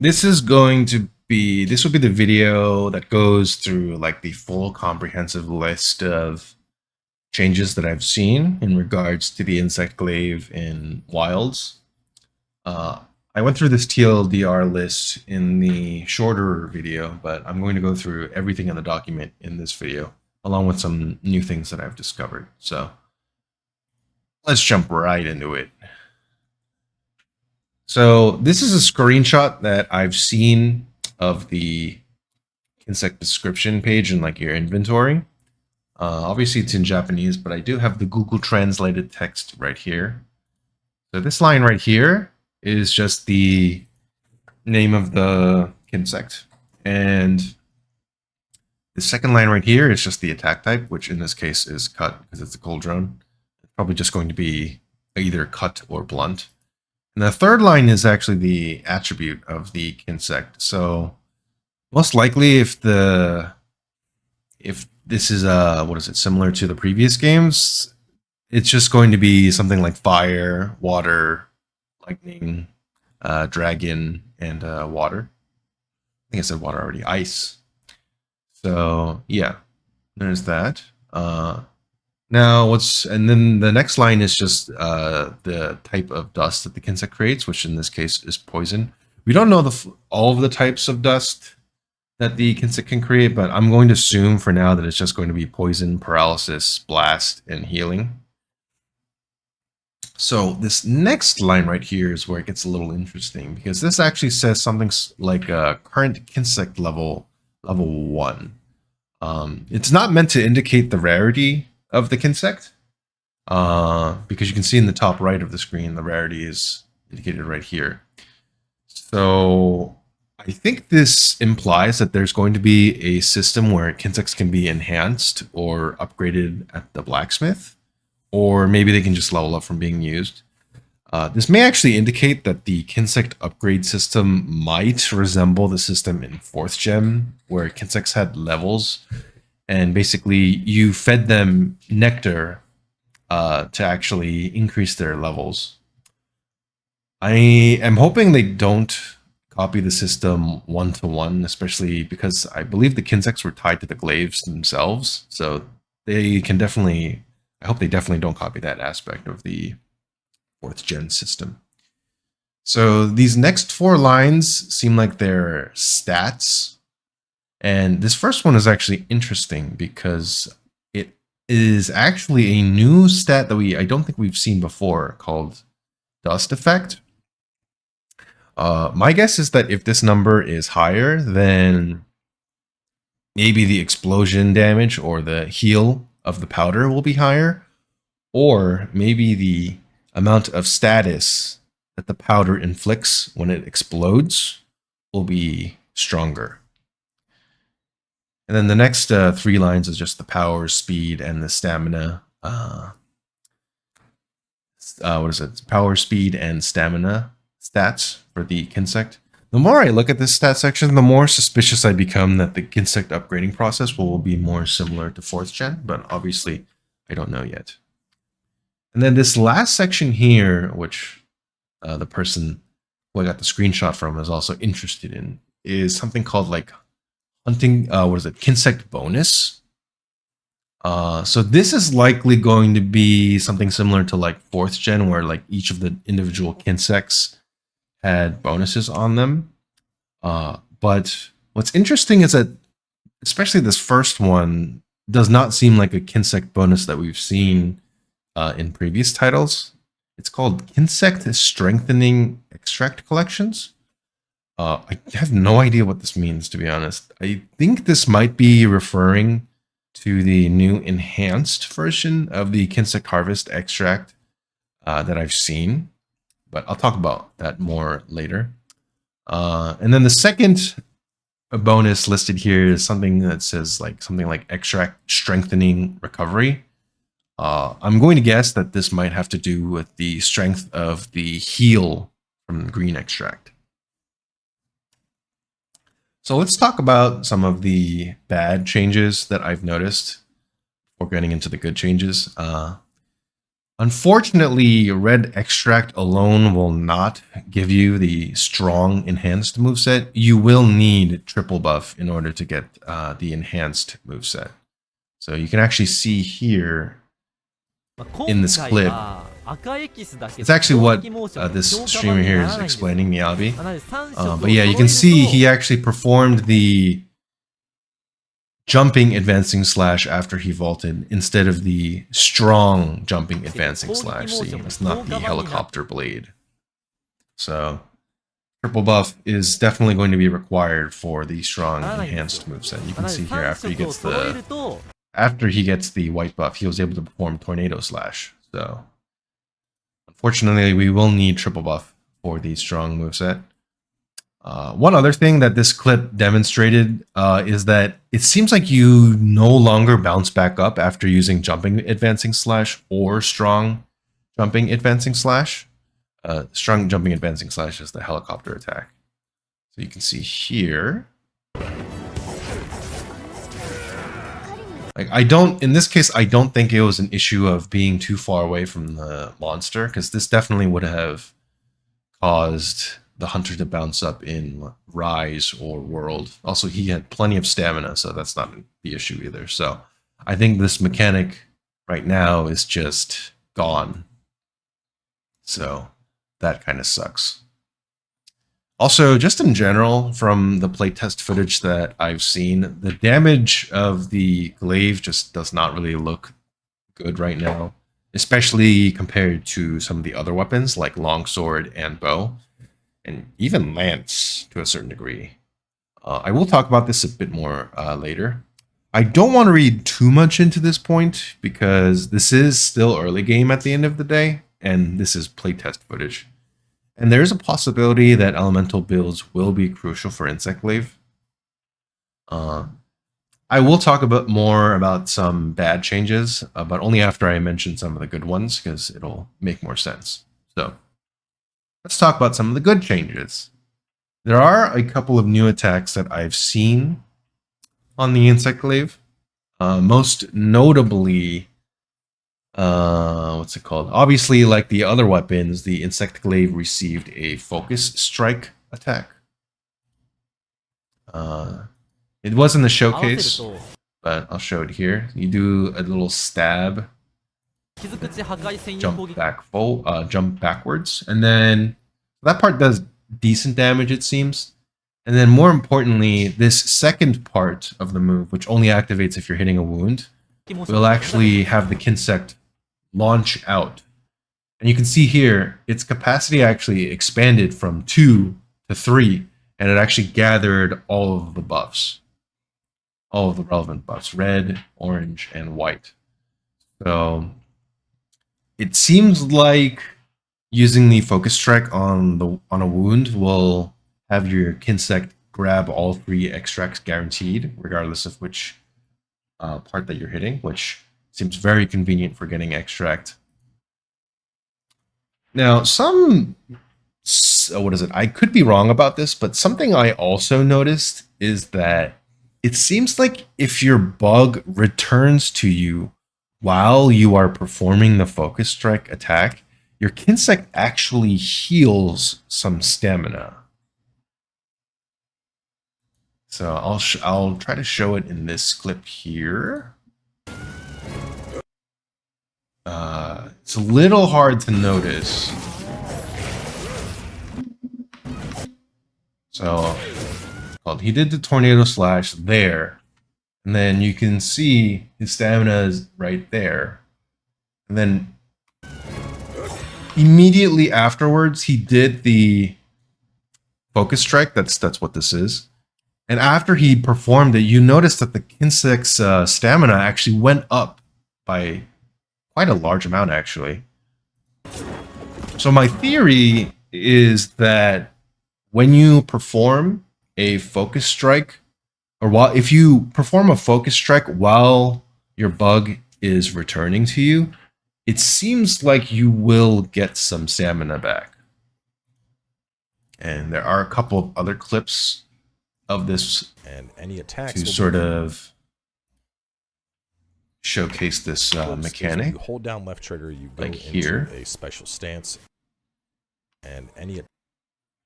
This will be the video that goes through like the full comprehensive list of changes that I've seen in regards to the insect glaive in wilds. Uh, I went through this TLDR list in the shorter video, but I'm going to go through everything in the document in this video, along with some new things that I've discovered. So let's jump right into it. So this is a screenshot that I've seen of the Kinsect description page in like your inventory. Obviously it's in Japanese, but I do have the Google translated text right here. So this line right here is just the name of the Kinsect. And the second line right here is just the attack type, which in this case is cut because it's a cold drone. It's probably just going to be either cut or blunt. And the third line is actually the attribute of the Kinsect. So most likely if this is similar to the previous games, it's just going to be something like fire, water, lightning, dragon, and water. I think I said water already. Ice. So yeah, there's that. And then the next line is just the type of dust that the Kinsect creates, which in this case is poison. We don't know all of the types of dust that the Kinsect can create, but I'm going to assume for now that it's just going to be poison, paralysis, blast, and healing. So this next line right here is where it gets a little interesting, because this actually says something like current Kinsect level 1. It's not meant to indicate the rarity of the Kinsect, because you can see in the top right of the screen, the rarity is indicated right here. So I think this implies that there's going to be a system where Kinsects can be enhanced or upgraded at the blacksmith, or maybe they can just level up from being used. This may actually indicate that the Kinsect upgrade system might resemble the system in 4th gen, where Kinsects had levels, and basically you fed them nectar to actually increase their levels. I am hoping they don't copy the system one-to-one, especially because I believe the Kinsects were tied to the glaives themselves, so they can definitely, I hope they definitely don't copy that aspect of the 4th gen system. So these next 4 lines seem like they're stats. And this first one is actually interesting because it is actually a new stat that I don't think we've seen before, called dust effect. My guess is that if this number is higher, then maybe the explosion damage or the heal of the powder will be higher, or maybe the amount of status that the powder inflicts when it explodes will be stronger. And then the next 3 lines is just the power, speed, and the stamina. What is it? Power, speed, and stamina stats for the Kinsect. The more I look at this stat section, the more suspicious I become that the Kinsect upgrading process will be more similar to 4th gen, but obviously I don't know yet. And then this last section here, which the person who I got the screenshot from is also interested in, is something called like hunting, Kinsect bonus. So this is likely going to be something similar to like 4th gen, where like each of the individual Kinsects had bonuses on them. But what's interesting is that especially this first one does not seem like a Kinsect bonus that we've seen in previous titles. It's called Kinsect Strengthening Extract Collections. I have no idea what this means, to be honest. I think this might be referring to the new enhanced version of the Kinsect Harvest extract that I've seen, but I'll talk about that more later. And then the second bonus listed here is something that says like something like extract strengthening recovery. I'm going to guess that this might have to do with the strength of the heal from the green extract. So let's talk about some of the bad changes that I've noticed before getting into the good changes. Unfortunately, red extract alone will not give you the strong enhanced moveset. You will need triple buff in order to get the enhanced moveset. So you can actually see here in this clip, it's actually what this streamer here is explaining, Miyabi. But yeah, you can see he actually performed the jumping advancing slash after he vaulted instead of the strong jumping advancing slash. See, it's not the helicopter blade. So triple buff is definitely going to be required for the strong enhanced moveset. You can see here after he gets the white buff, he was able to perform tornado slash. So unfortunately, we will need triple buff for the strong moveset. One other thing that this clip demonstrated is that it seems like you no longer bounce back up after using jumping advancing slash or strong jumping advancing slash. Strong jumping advancing slash is the helicopter attack. So you can see here. Like in this case, I don't think it was an issue of being too far away from the monster, because this definitely would have caused the hunter to bounce up in Rise or World. Also, he had plenty of stamina, so that's not the issue either. So I think this mechanic right now is just gone. So that kind of sucks. Also, just in general, from the playtest footage that I've seen, the damage of the glaive just does not really look good right now, especially compared to some of the other weapons like longsword and bow, and even lance to a certain degree. I will talk about this a bit more later. I don't want to read too much into this point because this is still early game at the end of the day, and this is playtest footage. And there is a possibility that elemental builds will be crucial for Insect Glaive. I will talk a bit more about some bad changes, but only after I mention some of the good ones, because it'll make more sense. So let's talk about some of the good changes. There are a couple of new attacks that I've seen on the Insect Glaive. Most notably, what's it called? Obviously, like the other weapons, the Insect Glaive received a focus strike attack. It was in the showcase, but I'll show it here. You do a little stab, jump backwards, and then that part does decent damage, it seems. And then more importantly, this second part of the move, which only activates if you're hitting a wound, will actually have the Kinsect launch out. And you can see here, its capacity actually expanded from 2 to 3, and it actually gathered all of the buffs. All of the relevant buffs, red, orange, and white. So it seems like using the focus strike on a wound will have your Kinsect grab all 3 extracts guaranteed, regardless of which part that you're hitting, which seems very convenient for getting extract. Now, I could be wrong about this, but something I also noticed is that it seems like if your bug returns to you while you are performing the focus strike attack, your Kinsect actually heals some stamina. So I'll try to show it in this clip here. It's a little hard to notice. So he did the tornado slash there, and then you can see his stamina is right there. And then immediately afterwards, he did the focus strike. That's what this is. And after he performed it, you notice that the Kinsect's stamina actually went up by quite a large amount, actually. So my theory is that when you perform a focus strike, or if you perform a focus strike while your bug is returning to you, it seems like you will get some stamina back. And there are a couple of other clips of this and any attacks to sort of showcase this mechanic. When you hold down left trigger, you go like into here. a special stance, and any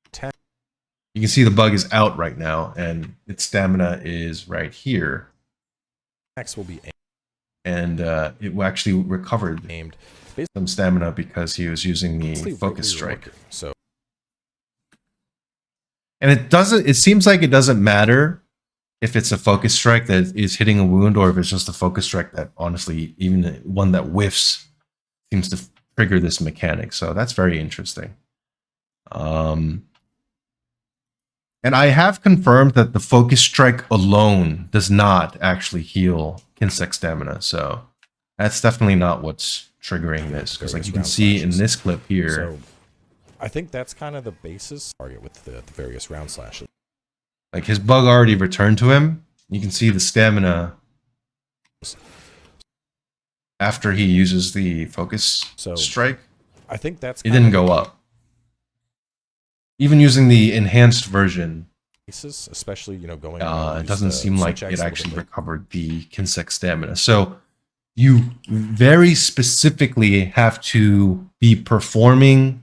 attack. You can see the bug is out right now, and its stamina is right here. Attacks will be aimed. And it actually recovered some stamina because he was using the focus strike. So, and it seems like it doesn't matter if it's a focus strike that is hitting a wound or if it's just a focus strike that honestly, even one that whiffs seems to trigger this mechanic. So that's very interesting. And I have confirmed that the focus strike alone does not actually heal Kinsect stamina. So that's definitely not what's triggering this. Because like you can see in this clip here. So I think that's kind of the basis target with the various round slashes. Like his bug already returned to him. You can see the stamina after he uses the focus strike. I think it didn't go up. Even using the enhanced version, especially going. It doesn't seem like it actually recovered the Kinsect stamina. So you very specifically have to be performing.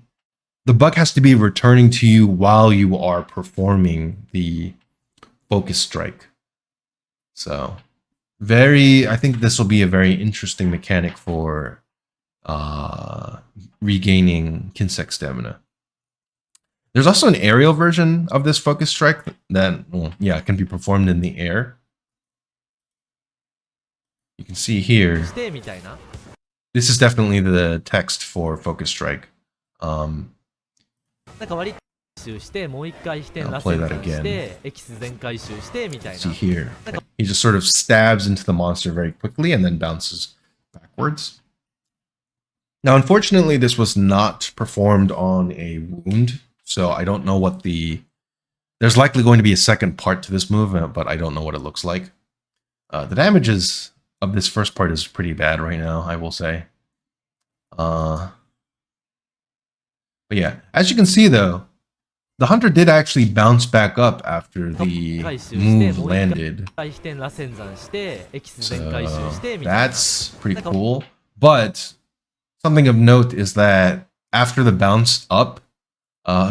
The bug has to be returning to you while you are performing the focus strike. So I think this will be a very interesting mechanic for regaining Kinsect stamina. There's also an aerial version of this focus strike that, can be performed in the air. You can see here. This is definitely the text for focus strike. I'll play that again. See here. He just sort of stabs into the monster very quickly and then bounces backwards. Now, unfortunately, this was not performed on a wound. So I don't know what there's likely going to be a second part to this move, but I don't know what it looks like. The damages of this first part is pretty bad right now, I will say. But yeah, as you can see though, the hunter did actually bounce back up after the move landed. So that's pretty cool. But something of note is that after the bounce up,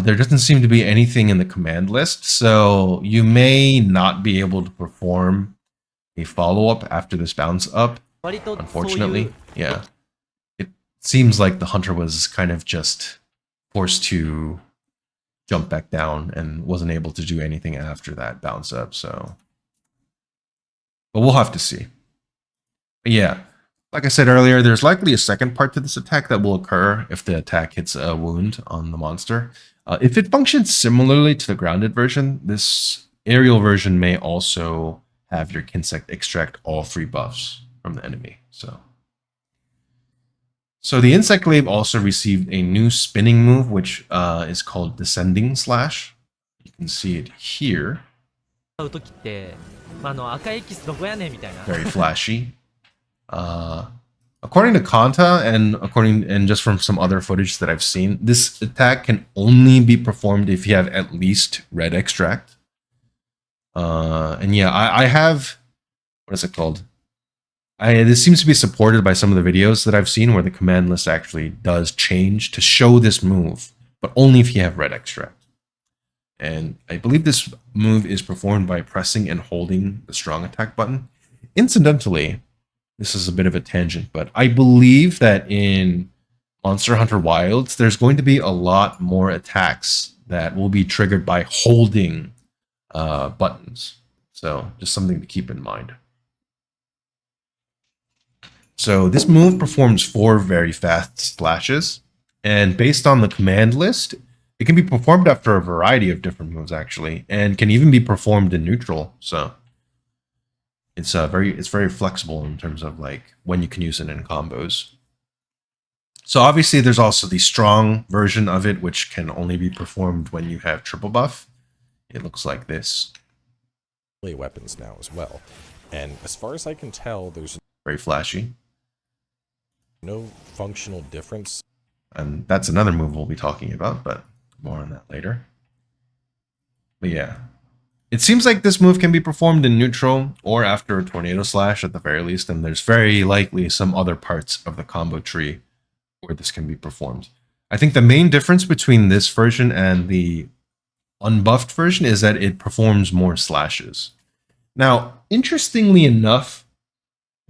there doesn't seem to be anything in the command list, so you may not be able to perform a follow-up after this bounce up, unfortunately. Yeah. It seems like the hunter was kind of just forced to jump back down and wasn't able to do anything after that bounce up, so. But we'll have to see. But yeah. Like I said earlier, there's likely a second part to this attack that will occur if the attack hits a wound on the monster. If it functions similarly to the grounded version, this aerial version may also have your Kinsect extract all 3 buffs from the enemy. So the Insect Glaive also received a new spinning move, which is called Descending Slash. You can see it here. Very flashy. According to Kanta and just from some other footage that I've seen, this attack can only be performed if you have at least red extract. And yeah, I have, what is it called? This seems to be supported by some of the videos that I've seen where the command list actually does change to show this move, but only if you have red extract. And I believe this move is performed by pressing and holding the strong attack button. Incidentally, this is a bit of a tangent, but I believe that in Monster Hunter Wilds, there's going to be a lot more attacks that will be triggered by holding buttons. So just something to keep in mind. So this move performs 4 very fast slashes, and based on the command list, it can be performed after a variety of different moves actually, and can even be performed in neutral. So it's very flexible in terms of like when you can use it in combos. So obviously there's also the strong version of it, which can only be performed when you have triple buff. It looks like this. Weapons now as well. And as far as I can tell, there's very flashy. No functional difference. And that's another move we'll be talking about, but more on that later. But yeah. it seems like this move can be performed in neutral or after a tornado slash at the very least, and there's very likely some other parts of the combo tree where this can be performed. I think the main difference between this version and the unbuffed version is that it performs more slashes. Now, interestingly enough,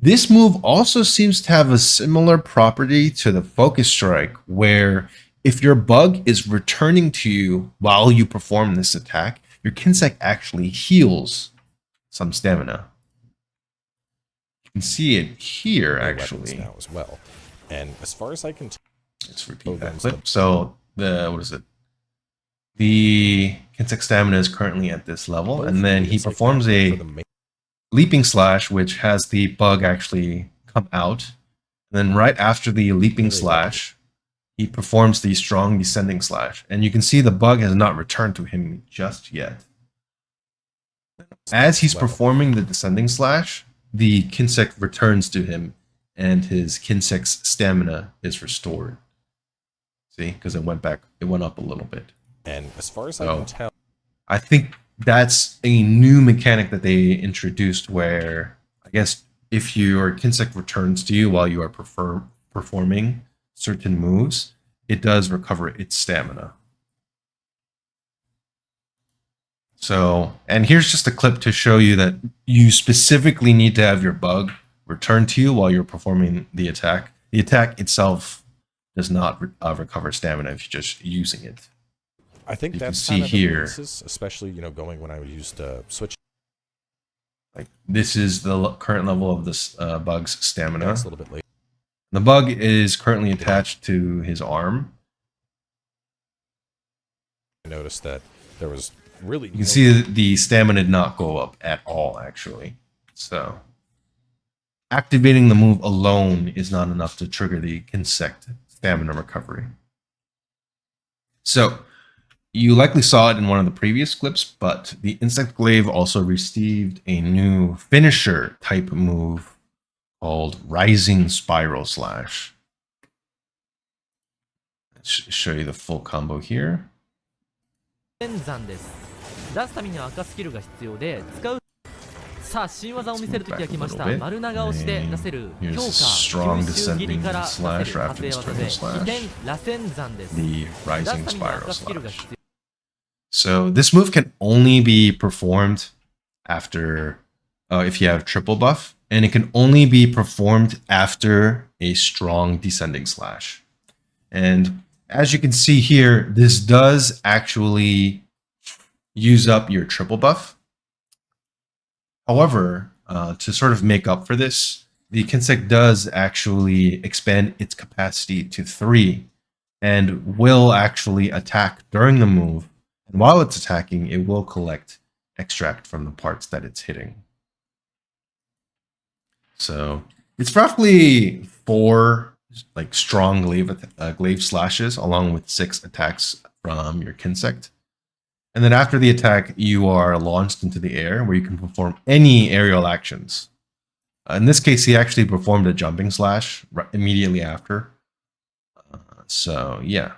this move also seems to have a similar property to the Focus Strike, where if your bug is returning to you while you perform this attack, your Kinsect actually heals some stamina. You can see it here, actually. Now as well. And as far as I can tell, let's repeat that clip. So what is it? The Kinsect stamina is currently at this level, and then he performs a leaping slash, which has the bug actually come out. And then right after the leaping slash, he performs the strong descending slash. And you can see the bug has not returned to him just yet. As he's performing the descending slash, the Kinsect returns to him, and his Kinsect's stamina is restored. See, because it went up a little bit. And as far as I can tell, I think that's a new mechanic that they introduced where, I guess, if your Kinsect returns to you while you are performing certain moves, it does recover its stamina. So, and here's just a clip to show you that you specifically need to have your bug return to you while you're performing the attack. The attack itself does not recover stamina if you're just using it. I think you that's can see here, especially going when I would use the switch. Like this is the current level of this bug's stamina. That's a little bit late. The bug is currently attached to his arm. I noticed that there was really. You can see the stamina did not go up at all, actually. So activating the move alone is not enough to trigger the Kinsect stamina recovery. So you likely saw it in one of the previous clips, but the Insect Glaive also received a new finisher type move called Rising Spiral Slash. Let's show you the full combo here. Here's a strong descending slash after this triple slash. The Rising Spiral Slash. So this move can only be performed after if you have triple buff, and it can only be performed after a strong descending slash. And as you can see here, this does actually use up your triple buff. However, to sort of make up for this, the Kinsect does actually expand its capacity to 3 and will actually attack during the move. And while it's attacking, it will collect extract from the parts that it's hitting. So it's roughly 4 like strong glaive slashes along with 6 attacks from your Kinsect. And then after the attack, you are launched into the air where you can perform any aerial actions. In this case, he actually performed a jumping slash immediately after. So yeah.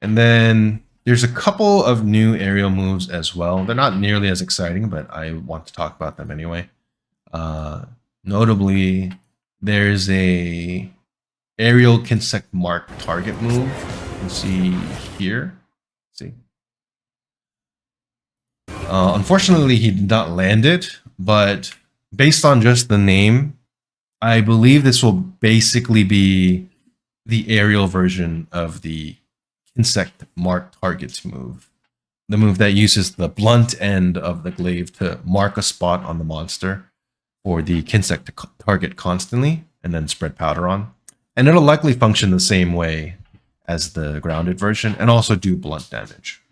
And then there's a couple of new aerial moves as well. They're not nearly as exciting, but I want to talk about them anyway. Notably, there's a aerial Kinsect mark target move. You can see here. See. Unfortunately, he did not land it, but based on just the name, I believe this will basically be the aerial version of the Kinsect mark targets move. The move that uses the blunt end of the glaive to mark a spot on the monster for the Kinsect to target constantly and then spread powder on. And it'll likely function the same way as the grounded version and also do blunt damage.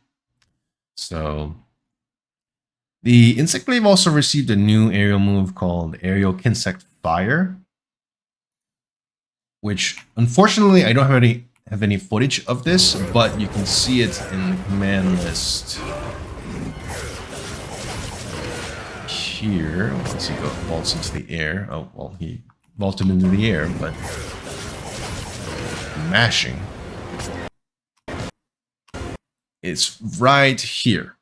So the Insect Glaive also received a new aerial move called Aerial Kinsect Fire, which unfortunately I don't have any footage of this, but you can see it in the command list here. Once he vaults into the air. Oh, well, he vaulted into the air, but mashing It's right here.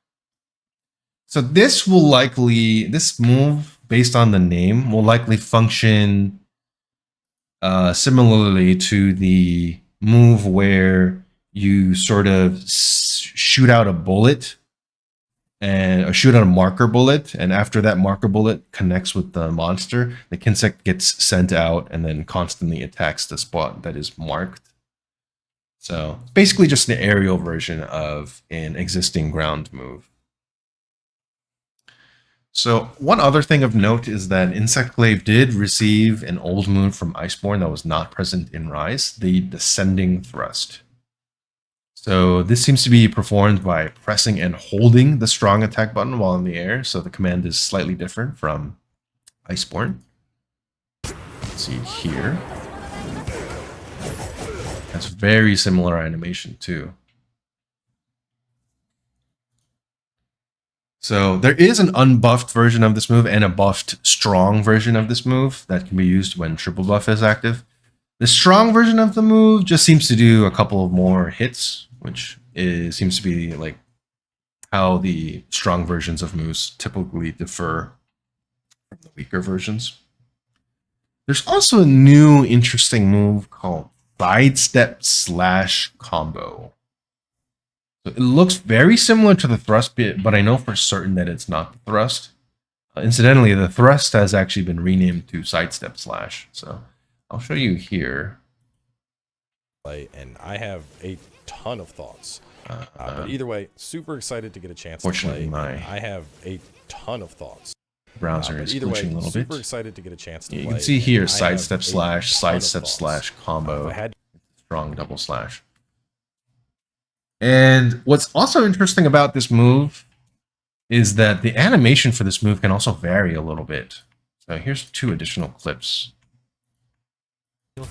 So this move, based on the name, will likely function similarly to the move where you sort of shoot out a bullet and shoot out a marker bullet, and after that marker bullet connects with the monster, the Kinsect gets sent out and then constantly attacks the spot that is marked. So it's basically just an aerial version of an existing ground move. So one other thing of note is that Insect Glaive did receive an old move from Iceborne that was not present in Rise, the Descending Thrust. So this seems to be performed by pressing and holding the strong attack button while in the air, so the command is slightly different from Iceborne. Let's see it here. That's very similar animation too. So there is an unbuffed version of this move and a buffed strong version of this move that can be used when triple buff is active. The strong version of the move just seems to do a couple of more hits, which seems to be like how the strong versions of moves typically differ from the weaker versions. There's also a new interesting move called sidestep/combo. So it looks very similar to the thrust bit, but I know for certain that it's not the thrust. Incidentally, the thrust has actually been renamed to sidestep/. So I'll show you here. And I have a ton of thoughts. But either way, super excited to get a chance to play. I have a ton of thoughts. Browser is glitching a little bit. Super excited to get a chance to play. You can see here sidestep/combo, strong double slash. And what's also interesting about this move is that the animation for this move can also vary a little bit. So here's 2 additional clips. You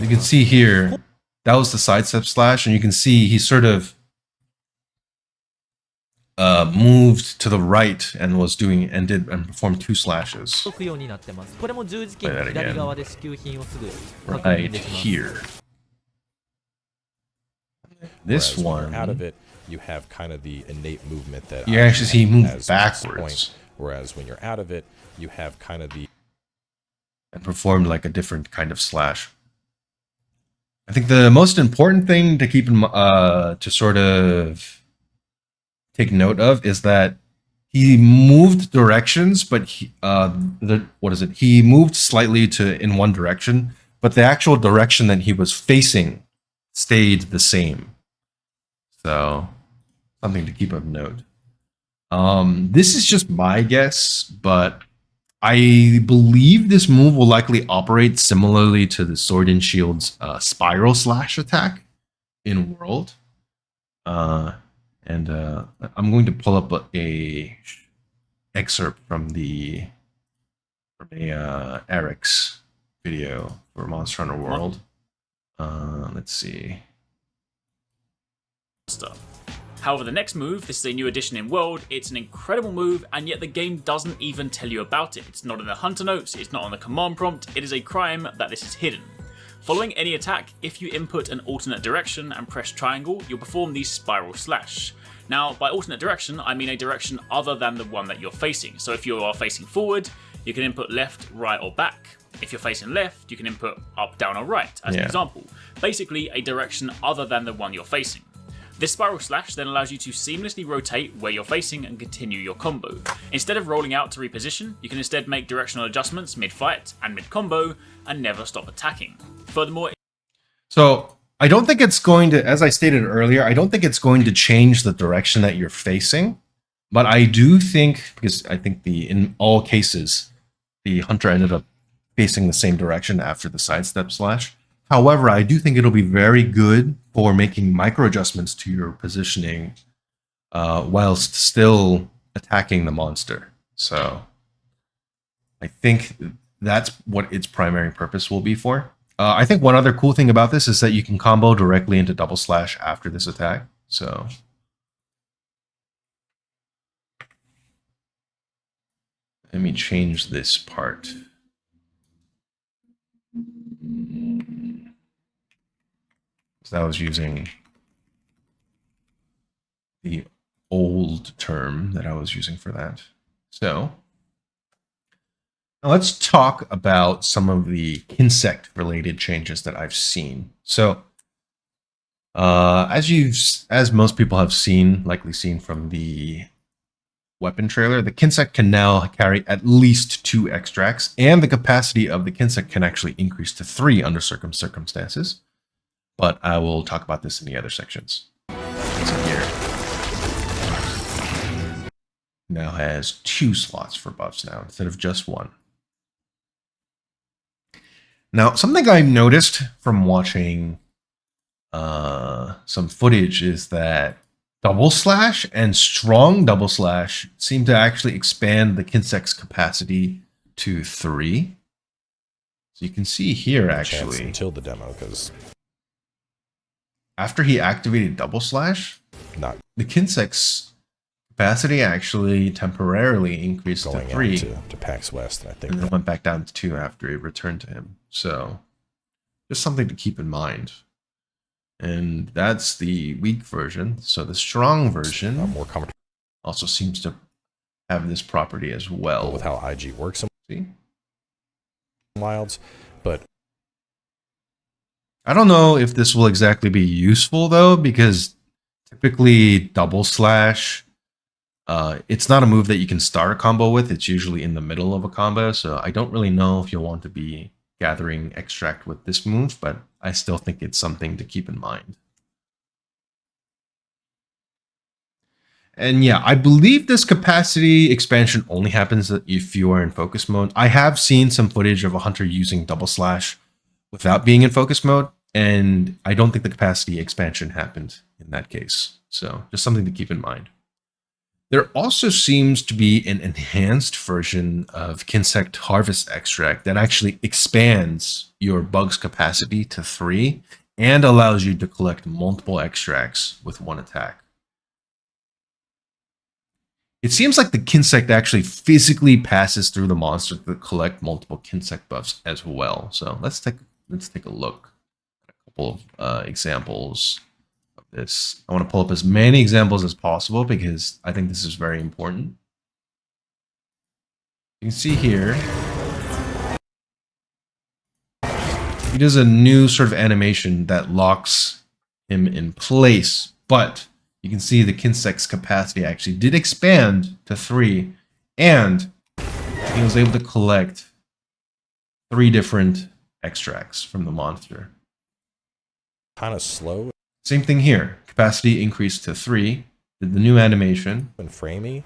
can see here, that was the sidestep slash, and you can see he sort of moved to the right and was doing and performed 2 slashes. Play that again. Right here. This one, out of it, you have kind of the innate movement that you actually see he moved backwards. Whereas when you're out of it, you have kind of the and performed like a different kind of slash. I think the most important thing to keep in to sort of take note of is that he moved directions, but he moved slightly in one direction, but the actual direction that he was facing stayed the same. So something to keep of note. This is just my guess, but I believe this move will likely operate similarly to the Sword and Shield's spiral slash attack in World. I'm going to pull up a excerpt from Eric's video for Monster Hunter World. Let's see. However, the next move, this is a new addition in World, it's an incredible move, and yet the game doesn't even tell you about it. It's not in the hunter notes, it's not on the command prompt, it is a crime that this is hidden. Following any attack, if you input an alternate direction and press triangle, you'll perform the spiral slash. Now, by alternate direction, I mean a direction other than the one that you're facing. So if you are facing forward, you can input left, right, or back. If you're facing left, you can input up, down, or right, as an example. Basically, a direction other than the one you're facing. This spiral slash then allows you to seamlessly rotate where you're facing and continue your combo. Instead of rolling out to reposition, you can instead make directional adjustments mid-fight and mid-combo and never stop attacking. Furthermore, so I don't think it's going to, as I stated earlier, I don't think it's going to change the direction that you're facing, but I do think, because I think in all cases, the hunter ended up facing the same direction after the sidestep slash. However, I do think it'll be very good for making micro adjustments to your positioning whilst still attacking the monster. So I think that's what its primary purpose will be for. I think one other cool thing about this is that you can combo directly into double slash after this attack. So let me change this part. So I was using the old term that I was using for that. So now let's talk about some of the Kinsect related changes that I've seen. So as most people have likely seen from the weapon trailer, the Kinsect can now carry at least 2 extracts, and the capacity of the Kinsect can actually increase to 3 under certain circumstances. But I will talk about this in the other sections. So here now has 2 slots for buffs now instead of just 1. Now, something I noticed from watching some footage is that double slash and strong double slash seem to actually expand the Kinsect's capacity to 3. So you can see here actually until the demo, because after he activated double slash, the Kinsect's capacity actually temporarily increased to 3 to PAX West, I think, and then went back down to 2 after it returned to him. So just something to keep in mind. And that's the weak version. So the strong version more comfortable also seems to have this property as well. with how IG works in Wilds, but I don't know if this will exactly be useful though, because typically double slash, it's not a move that you can start a combo with. It's usually in the middle of a combo. So I don't really know if you'll want to be gathering extract with this move, but I still think it's something to keep in mind. And yeah, I believe this capacity expansion only happens if you are in focus mode. I have seen some footage of a hunter using double slash without being in focus mode, and I don't think the capacity expansion happened in that case. So just something to keep in mind. There also seems to be an enhanced version of Kinsect Harvest Extract that actually expands your bug's capacity to 3 and allows you to collect multiple extracts with 1 attack. It seems like the Kinsect actually physically passes through the monster to collect multiple Kinsect buffs as well. So let's take a look at a couple of examples of this. I want to pull up as many examples as possible because I think this is very important. You can see here, he does a new sort of animation that locks him in place, but you can see the Kinsect's capacity actually did expand to 3, and he was able to collect 3 different extracts from the monster. Kind of slow. Same thing here. Capacity increased to 3. Did the new animation. And framey,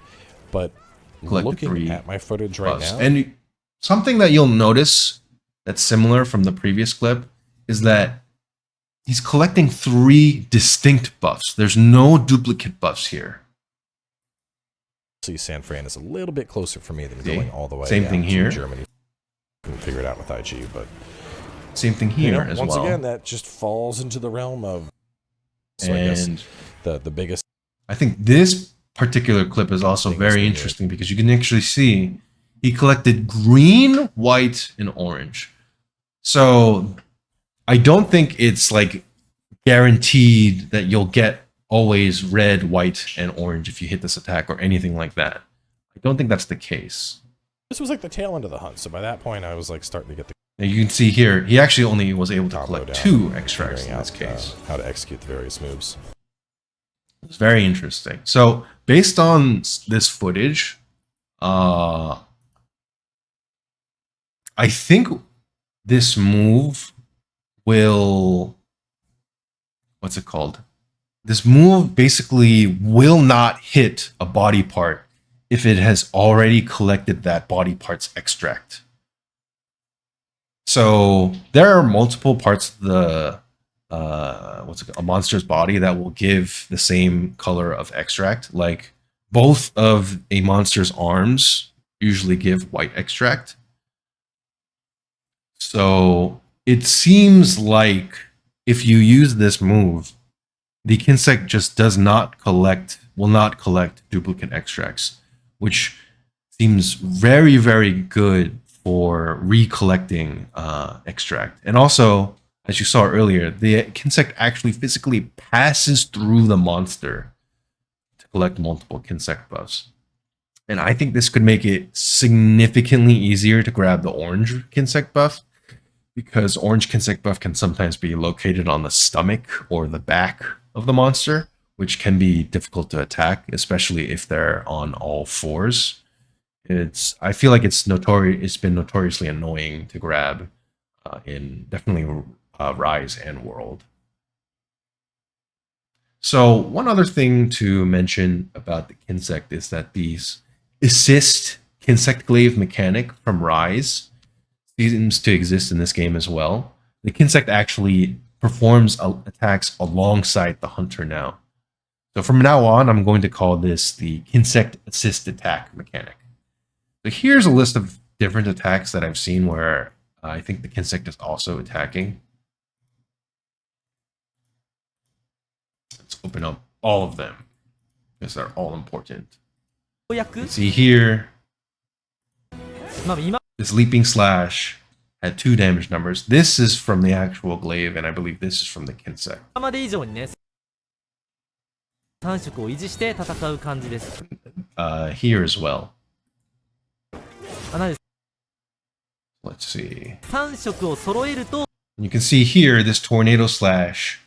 but looking at my footage right now. And something that you'll notice that's similar from the previous clip is that he's collecting 3 distinct buffs. There's no duplicate buffs here. See, San Fran is a little bit closer for me than going all the way. Same thing here. Germany. Couldn't figure it out with IG, but same thing here as once well. Once again, that just falls into the realm of. So I guess the biggest. I think this particular clip is also very interesting because you can actually see he collected green, white, and orange. So I don't think it's like guaranteed that you'll get always red, white, and orange if you hit this attack or anything like that. I don't think that's the case. This was like the tail end of the hunt, so by that point I was like starting to get the. Now you can see here, he actually only was able to collect 2 extracts in this case. How to execute the various moves. It's very interesting. So based on this footage, I think this move will, what's it called? This move basically will not hit a body part if it has already collected that body part's extract. So there are multiple parts of the a monster's body that will give the same color of extract. Like both of a monster's arms usually give white extract. So it seems like if you use this move, the Kinsect just will not collect duplicate extracts, which seems very, very good for recollecting extract. And also, as you saw earlier, the Kinsect actually physically passes through the monster collect multiple Kinsect buffs. And I think this could make it significantly easier to grab the orange Kinsect buff, because orange Kinsect buff can sometimes be located on the stomach or the back of the monster, which can be difficult to attack, especially if they're on all fours. I feel like it's been notoriously annoying to grab in definitely Rise and World. So one other thing to mention about the Kinsect is that these assist Kinsect Glaive mechanic from Rise seems to exist in this game as well. The Kinsect actually performs attacks alongside the Hunter now. So from now on, I'm going to call this the Kinsect assist attack mechanic. So here's a list of different attacks that I've seen where I think the Kinsect is also attacking. Let's open up all of them because they're all important. See here, this Leaping Slash had 2 damage numbers. This is from the actual Glaive, and I believe this is from the Kinsect. Here as well. Let's see. You can see here, this Tornado Slash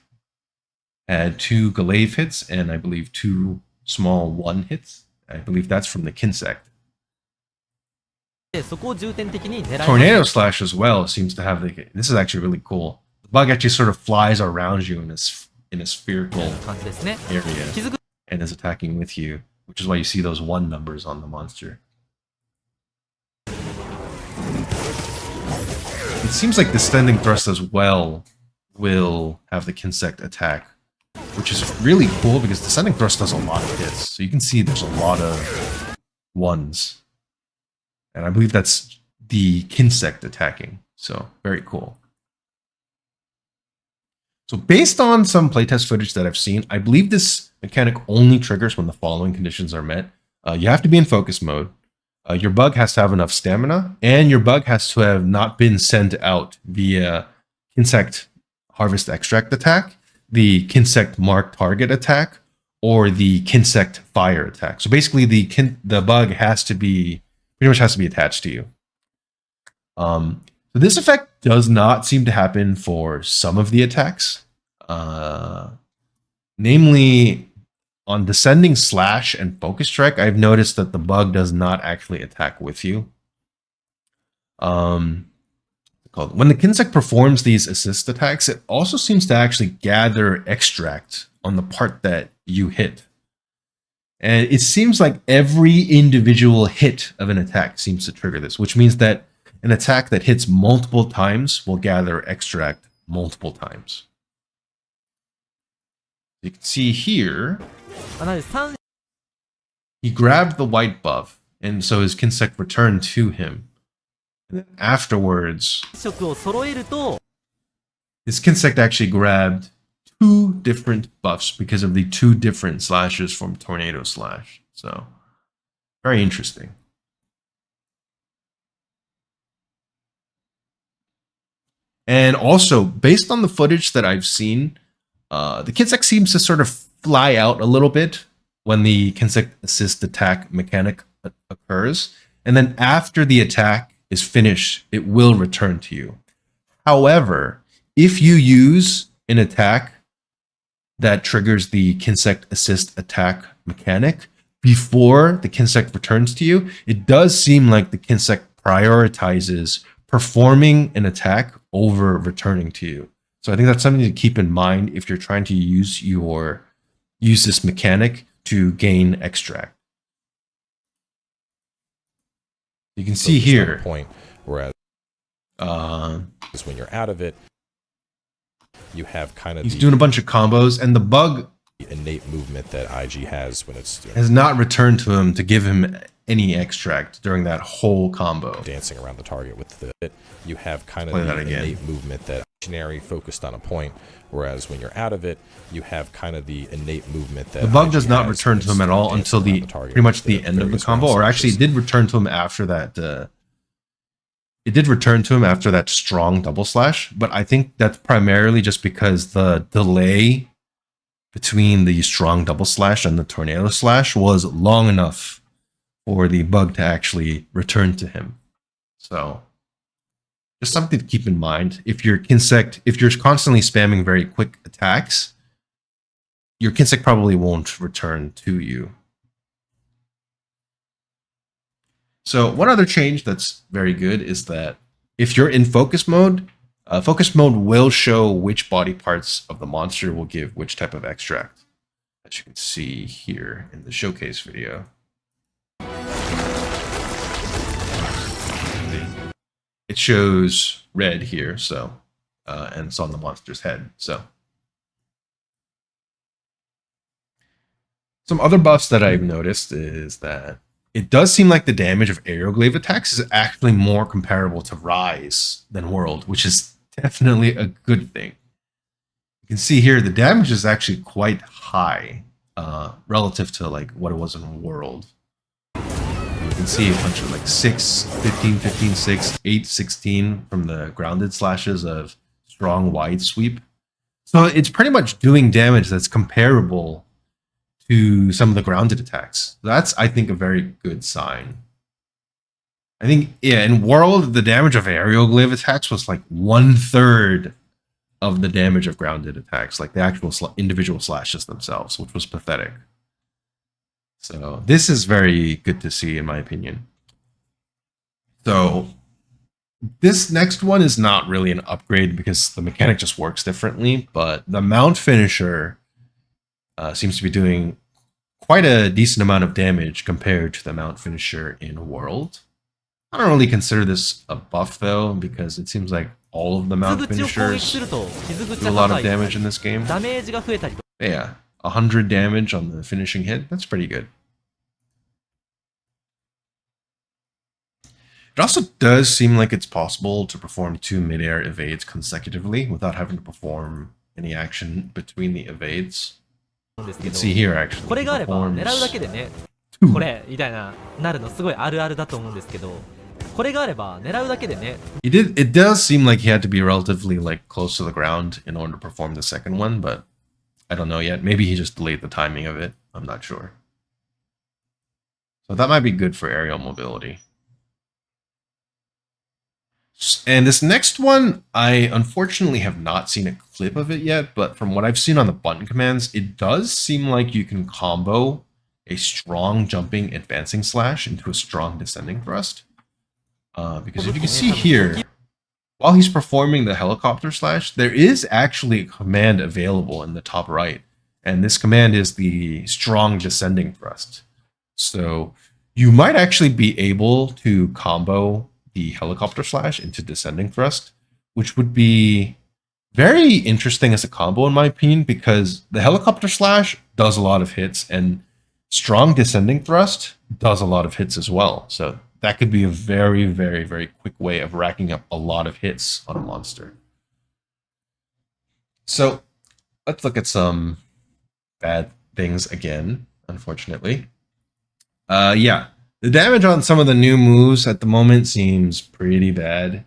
had 2 Glaive hits, and I believe 2 small 1 hits. I believe that's from the Kinsect. Tornado Slash as well seems to have this is actually really cool. The bug actually sort of flies around you in a spherical area and is attacking with you, which is why you see those 1 numbers on the monster. It seems like the Standing Thrust as well will have the Kinsect attack, which is really cool because the Descending Thrust does a lot of hits. So you can see there's a lot of 1s. And I believe that's the Kinsect attacking. So very cool. So based on some playtest footage that I've seen, I believe this mechanic only triggers when the following conditions are met. You have to be in focus mode. Your bug has to have enough stamina, and your bug has to have not been sent out via Kinsect Harvest Extract attack, the Kinsect Mark Target attack, or the Kinsect Fire attack. So basically, the bug has to be pretty much has to be attached to you. So this effect does not seem to happen for some of the attacks, namely on Descending Slash and Focus Strike. I've noticed that the bug does not actually attack with you. When the Kinsect performs these assist attacks, it also seems to actually gather extract on the part that you hit. And it seems like every individual hit of an attack seems to trigger this, which means that an attack that hits multiple times will gather extract multiple times. You can see here, he grabbed the white buff, and so his Kinsect returned to him. And then afterwards, his Kinsect actually grabbed 2 different buffs because of the 2 different slashes from Tornado Slash. So, very interesting. And also, based on the footage that I've seen, the Kinsect seems to sort of fly out a little bit when the Kinsect assist attack mechanic occurs. And then after the attack is finished, it will return to you. However, if you use an attack that triggers the Kinsect assist attack mechanic before the Kinsect returns to you, it does seem like the Kinsect prioritizes performing an attack over returning to you. So I think that's something to keep in mind if you're trying to use this mechanic to gain extract. You can see here point, whereas when you're out of it, you have kind of he's doing a bunch of combos, and the bug innate movement that IG has when it's has not returned to him to give him any extract during that whole combo. Dancing around the target with the you have kind of the innate movement that focused on a point, whereas when you're out of it, you have kind of the innate movement that the bug does not return to him at all until pretty much the end of the combo, or actually it did return to him after that. It did return to him after that strong double slash, but I think that's primarily just because the delay between the strong double slash and the tornado slash was long enough for the bug to actually return to him. So just something to keep in mind. If your Kinsect, if you're constantly spamming very quick attacks, your Kinsect probably won't return to you. So one other change that's very good is that if you're in focus mode will show which body parts of the monster will give which type of extract, as you can see here in the showcase video. It shows red here, so and it's on the monster's head. So some other buffs that I've noticed is that it does seem like the damage of aerial glaive attacks is actually more comparable to Rise than World, which is definitely a good thing. You can see here the damage is actually quite high relative to like what it was in World. You can see a bunch of like 6, 15, 15, 6, 8, 16 from the grounded slashes of strong wide sweep. So it's pretty much doing damage that's comparable to some of the grounded attacks. That's, I think, a very good sign. I think, yeah, in World, the damage of aerial glaive attacks was like 1/3 of the damage of grounded attacks, like the actual individual slashes themselves, which was pathetic. So this is very good to see, in my opinion. So this next one is not really an upgrade because the mechanic just works differently, but the mount finisher seems to be doing quite a decent amount of damage compared to the mount finisher in World. I don't really consider this a buff though, because it seems like all of the mount finishers do a lot of damage in this game. But yeah, 100 damage on the finishing hit, that's pretty good. It also does seem like it's possible to perform 2 mid-air evades consecutively without having to perform any action between the evades. You can see here actually. It does seem like he had to be relatively like close to the ground in order to perform the second one, but I don't know yet. Maybe he just delayed the timing of it. I'm not sure. So that might be good for aerial mobility. And this next one, I unfortunately have not seen a clip of it yet, but from what I've seen on the button commands, it does seem like you can combo a strong jumping advancing slash into a strong descending thrust. Because if you can see here, while he's performing the helicopter slash, there is actually a command available in the top right. And this command is the strong descending thrust. So you might actually be able to combo the helicopter slash into descending thrust, which would be very interesting as a combo in my opinion, because the helicopter slash does a lot of hits and strong descending thrust does a lot of hits as well. So that could be a very, very, very quick way of racking up a lot of hits on a monster. So let's look at some bad things again, unfortunately. Yeah. The damage on some of the new moves at the moment seems pretty bad.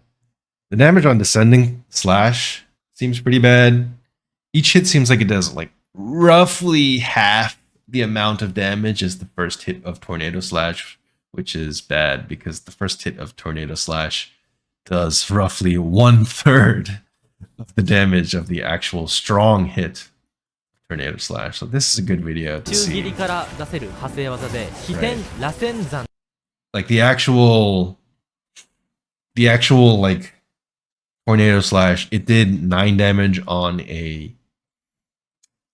The damage on descending slash seems pretty bad. Each hit seems like it does like roughly half the amount of damage as the first hit of tornado slash, which is bad because the first hit of tornado slash does roughly 1/3 of the damage of the actual strong hit tornado slash. So this is a good video to see. Right. Like the actual like tornado slash, it did 9 damage on a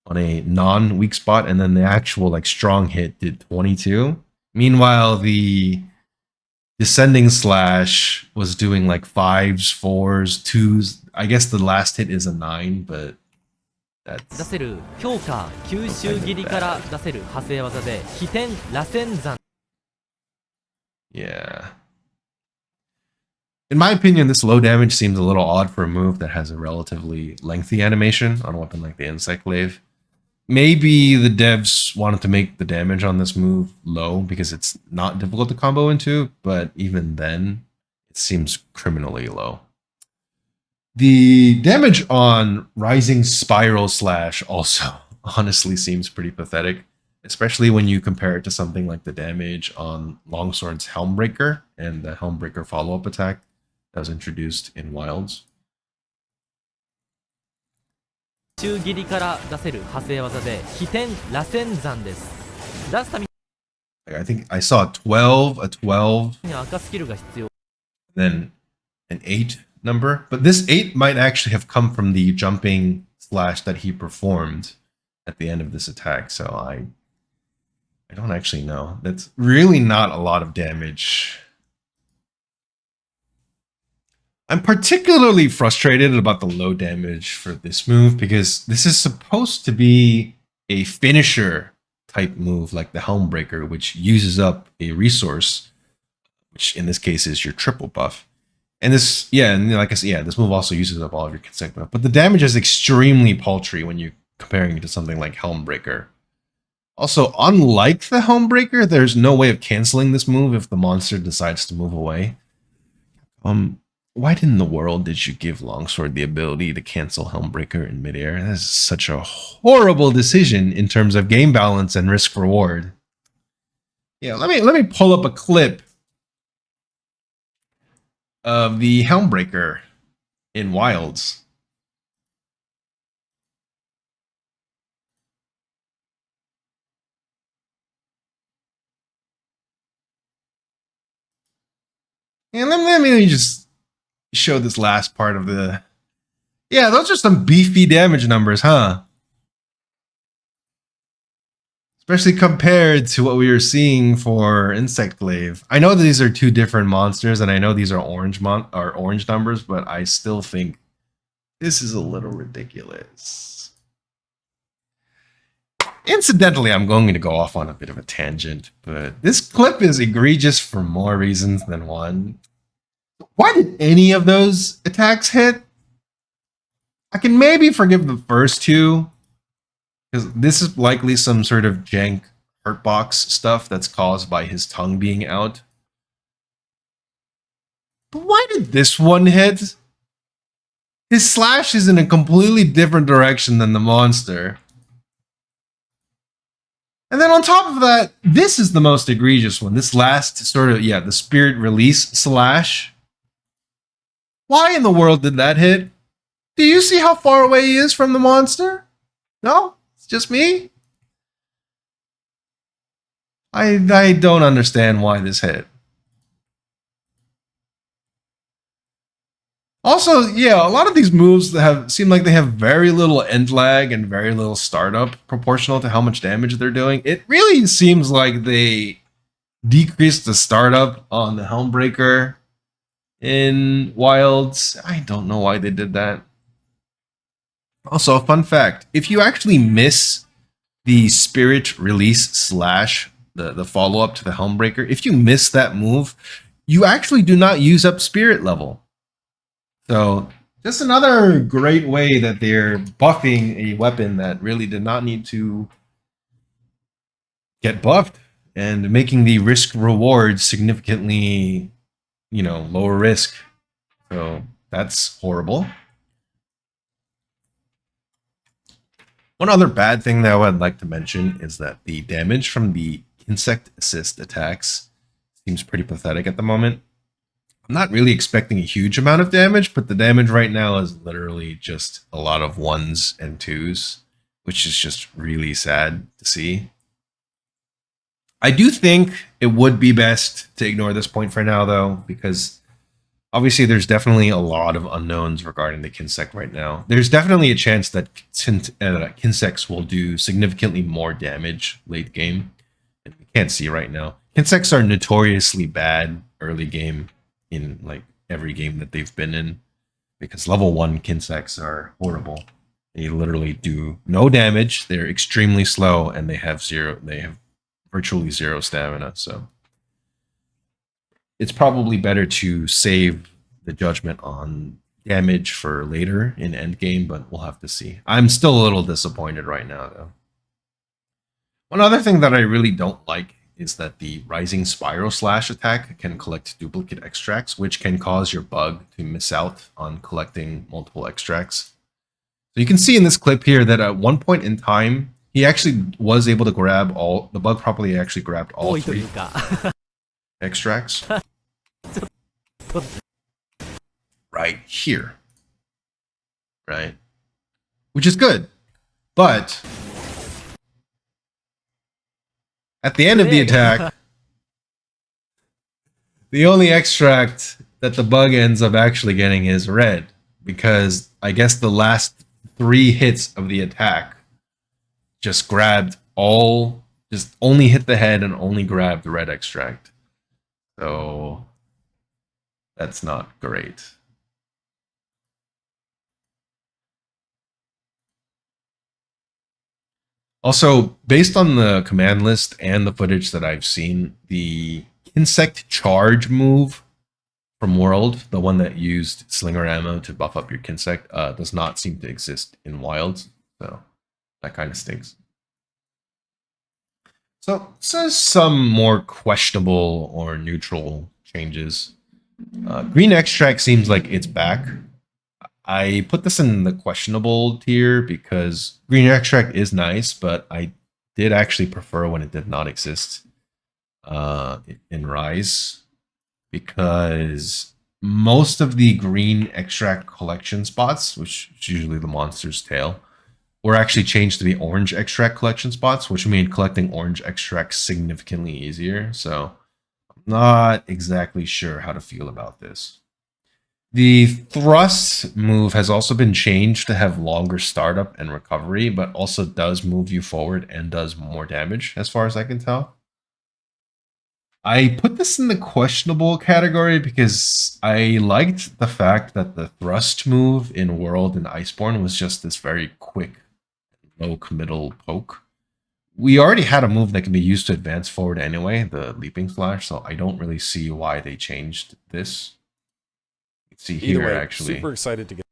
non-weak spot, and then the actual like strong hit did 22. Meanwhile, the descending slash was doing like 5s, 4s, 2s. I guess the last hit is a 9, but that's yeah. In my opinion, this low damage seems a little odd for a move that has a relatively lengthy animation on a weapon like the Kinsect Glaive. Maybe the devs wanted to make the damage on this move low because it's not difficult to combo into, but even then, it seems criminally low. The damage on Rising Spiral Slash also honestly seems pretty pathetic, especially when you compare it to something like the damage on Longsword's Helmbreaker and the Helmbreaker follow-up attack that was introduced in Wilds. I think I saw a 12, then an 8 number, but this 8 might actually have come from the jumping slash that he performed at the end of this attack, so I don't actually know. That's really not a lot of damage. I'm particularly frustrated about the low damage for this move because this is supposed to be a finisher type move like the Helmbreaker, which uses up a resource, which in this case is your triple buff. And this, yeah, and like I said, yeah, this move also uses up all of your Kinsect buff, but the damage is extremely paltry when you're comparing it to something like Helmbreaker. Also, unlike the Helmbreaker, there's no way of canceling this move if the monster decides to move away. Why in the world did you give Longsword the ability to cancel Helmbreaker in midair? That is such a horrible decision in terms of game balance and risk reward. Yeah, let me pull up a clip of the Helmbreaker in Wilds. And let me just show this last part of the... Yeah, those are some beefy damage numbers, huh? Especially compared to what we were seeing for Insect Glaive. I know that these are two different monsters, and I know these are orange numbers, but I still think this is a little ridiculous. Incidentally, I'm going to go off on a bit of a tangent, but this clip is egregious for more reasons than one. Why did any of those attacks hit? I can maybe forgive the first two, because this is likely some sort of jank hurtbox stuff that's caused by his tongue being out. But why did this one hit? His slash is in a completely different direction than the monster. And then on top of that, this is the most egregious one. This last sort of, yeah, the spirit release slash. Why in the world did that hit? Do you see how far away he is from the monster? No? It's just me? I don't understand why this hit. Also, yeah, a lot of these moves seem like they have very little end lag and very little startup proportional to how much damage they're doing. It really seems like they decreased the startup on the Helmbreaker in Wilds. I don't know why they did that. Also, a fun fact, if you actually miss the Spirit Release slash, the follow-up to the Helmbreaker, if you miss that move, you actually do not use up Spirit level. So, just another great way that they're buffing a weapon that really did not need to get buffed and making the risk reward significantly, you know, lower risk. So, that's horrible. One other bad thing that I would like to mention is that the damage from the Kinsect assist attacks seems pretty pathetic at the moment. I'm not really expecting a huge amount of damage, but the damage right now is literally just a lot of 1s and 2s, which is just really sad to see. I do think it would be best to ignore this point for now, though, because obviously there's definitely a lot of unknowns regarding the Kinsect right now. There's definitely a chance that Kinsects will do significantly more damage late game, and we can't see right now. Kinsects are notoriously bad early game in like every game that they've been in, because level 1 Kinsects are horrible. They literally do no damage, they're extremely slow, and they have virtually zero stamina, so it's probably better to save the judgment on damage for later in endgame, but we'll have to see. I'm still a little disappointed right now, though. One other thing that I really don't like is that the Rising Spiral Slash attack can collect duplicate extracts, which can cause your bug to miss out on collecting multiple extracts. So you can see in this clip here that at one point in time, he actually was able to grab all, the bug probably actually grabbed all 3 extracts. Right here. Right? Which is good. But at the end of the attack, the only extract that the bug ends up actually getting is red. Because I guess the last 3 hits of the attack just grabbed all, just only hit the head and only grabbed the red extract. So that's not great. Also, based on the command list and the footage that I've seen, the Kinsect charge move from World, the one that used slinger ammo to buff up your Kinsect, does not seem to exist in Wild. So that kind of stinks. So some more questionable or neutral changes. Green extract seems like it's back. I put this in the questionable tier because green extract is nice, but I did actually prefer when it did not exist in Rise, because most of the green extract collection spots, which is usually the monster's tail, were actually changed to be orange extract collection spots, which made collecting orange extract significantly easier. So I'm not exactly sure how to feel about this. The thrust move has also been changed to have longer startup and recovery, but also does move you forward and does more damage, as far as I can tell. I put this in the questionable category because I liked the fact that the thrust move in World and Iceborne was just this very quick, low committal poke. We already had a move that can be used to advance forward anyway, the leaping slash, so I don't really see why they changed this. See here, Either way, actually. Super excited to get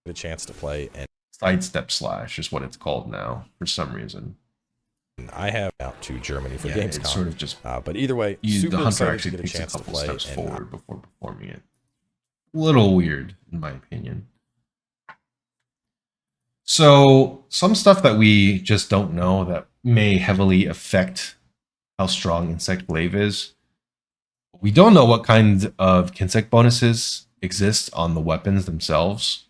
a chance to play. And sidestep slash is what it's called now for some reason. I have out to Germany for Gamescom. It's sort of just, but either way, the hunter actually takes a couple steps forward before performing it. A little weird, in my opinion. So some stuff that we just don't know that may heavily affect how strong Insect Glaive is. We don't know what kind of Kinsect bonuses exist on the weapons themselves.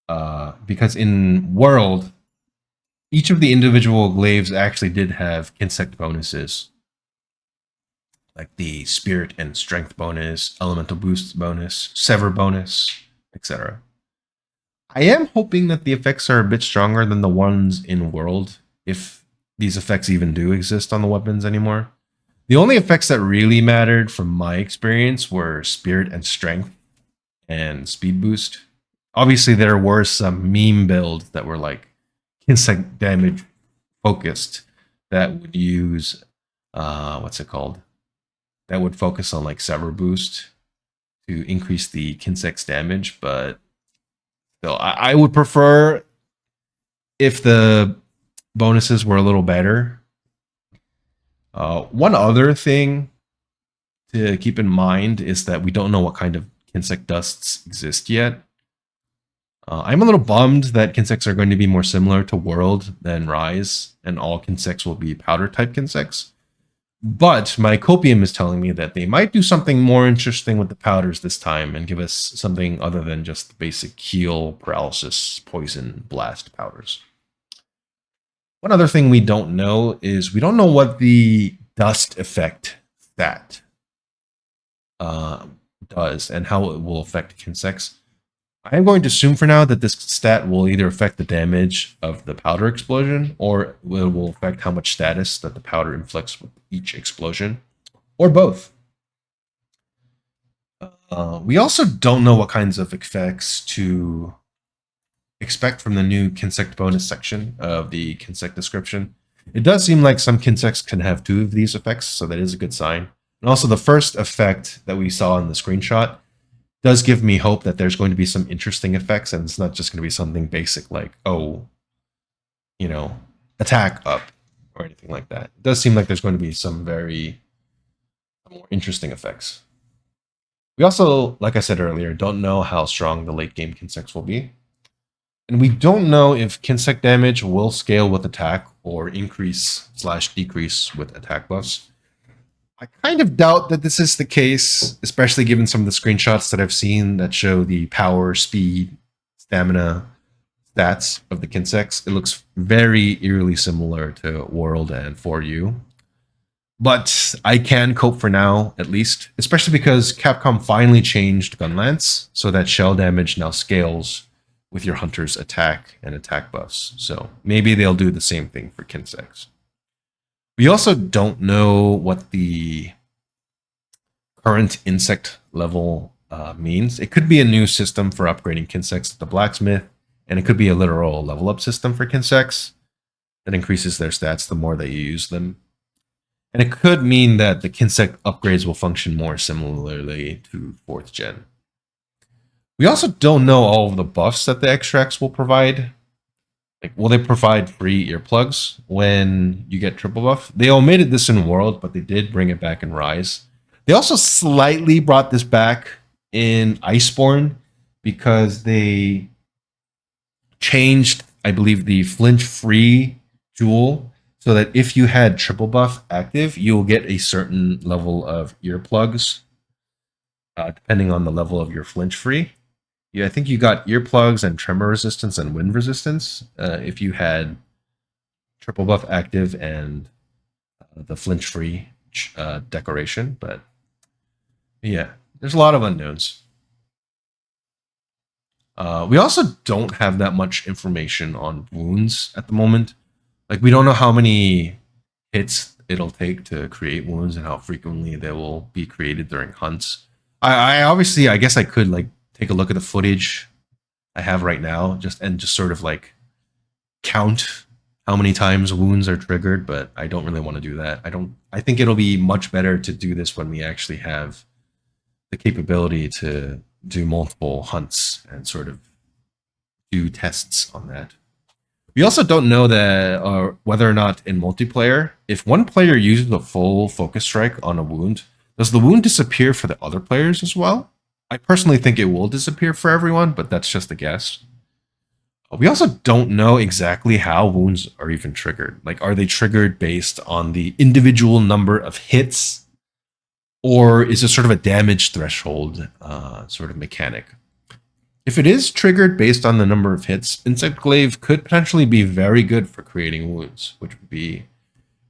Because in World, each of the individual glaives actually did have Kinsect bonuses. Like the Spirit and Strength bonus, Elemental Boost bonus, Sever bonus, etc. I am hoping that the effects are a bit stronger than the ones in World, if these effects even do exist on the weapons anymore. The only effects that really mattered from my experience were Spirit and Strength and Speed Boost. Obviously, there were some meme builds that were like Kinsect damage focused that would use, what's it called? That would focus on like Sever Boost to increase the Kinsect's damage, but still, I would prefer if the bonuses were a little better. One other thing to keep in mind is that we don't know what kind of Kinsect dusts exist yet. I'm a little bummed that Kinsects are going to be more similar to World than Rise, and all Kinsects will be powder type Kinsects. But my copium is telling me that they might do something more interesting with the powders this time and give us something other than just the basic heal, paralysis, poison, blast powders. One other thing we don't know is we don't know what the dust effect stat does and how it will affect Kinsects. I am going to assume for now that this stat will either affect the damage of the powder explosion, or it will affect how much status that the powder inflicts with each explosion, or both. We also don't know what kinds of effects to expect from the new Kinsect bonus section of the Kinsect description. It does seem like some Kinsects can have 2 of these effects, so that is a good sign. And also the first effect that we saw in the screenshot does give me hope that there's going to be some interesting effects, and it's not just going to be something basic like, oh, you know, attack up or anything like that. It does seem like there's going to be some very more interesting effects. We also, like I said earlier, don't know how strong the late game Kinsects will be. And we don't know if Kinsect damage will scale with attack or increase/decrease with attack buffs. I kind of doubt that this is the case, especially given some of the screenshots that I've seen that show the power, speed, stamina stats of the Kinsects. It looks very eerily similar to World and 4U. But I can cope for now, at least, especially because Capcom finally changed Gunlance so that shell damage now scales with your hunter's attack and attack buffs. So maybe they'll do the same thing for Kinsects. We also don't know what the current insect level means. It could be a new system for upgrading Kinsects at the blacksmith, and it could be a literal level up system for Kinsects that increases their stats the more that you use them. And it could mean that the Kinsect upgrades will function more similarly to 4th gen. We also don't know all of the buffs that the extracts will provide. Like, will they provide free earplugs when you get triple buff? They omitted this in World, but they did bring it back in Rise. They also slightly brought this back in Iceborne because they changed, I believe, the flinch-free jewel so that if you had triple buff active, you'll get a certain level of earplugs, depending on the level of your flinch-free. Yeah, I think you got earplugs and tremor resistance and wind resistance if you had triple buff active and the flinch-free decoration. But yeah, there's a lot of unknowns. We also don't have that much information on wounds at the moment. Like, we don't know how many hits it'll take to create wounds and how frequently they will be created during hunts. I obviously, I guess I could like take a look at the footage I have right now, just sort of like count how many times wounds are triggered, but I don't really want to do that. I think it'll be much better to do this when we actually have the capability to do multiple hunts and sort of do tests on that. We also don't know that whether or not in multiplayer, if one player uses a full focus strike on a wound, does the wound disappear for the other players as well? I personally think it will disappear for everyone, but that's just a guess. We also don't know exactly how wounds are even triggered. Like, are they triggered based on the individual number of hits? Or is it sort of a damage threshold sort of mechanic? If it is triggered based on the number of hits, Insect Glaive could potentially be very good for creating wounds, which would be a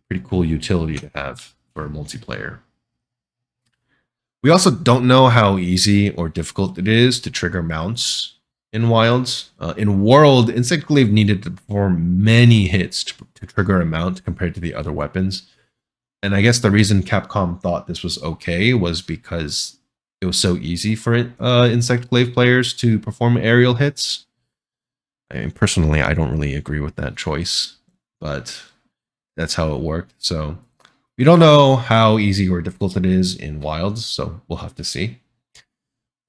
pretty cool utility to have for multiplayer. We also don't know how easy or difficult it is to trigger mounts in Wilds. In World, Insect Glaive needed to perform many hits to trigger a mount compared to the other weapons. And I guess the reason Capcom thought this was okay was because it was so easy for Insect Glaive players to perform aerial hits. I mean, personally, I don't really agree with that choice, but that's how it worked. So we don't know how easy or difficult it is in Wilds, so we'll have to see.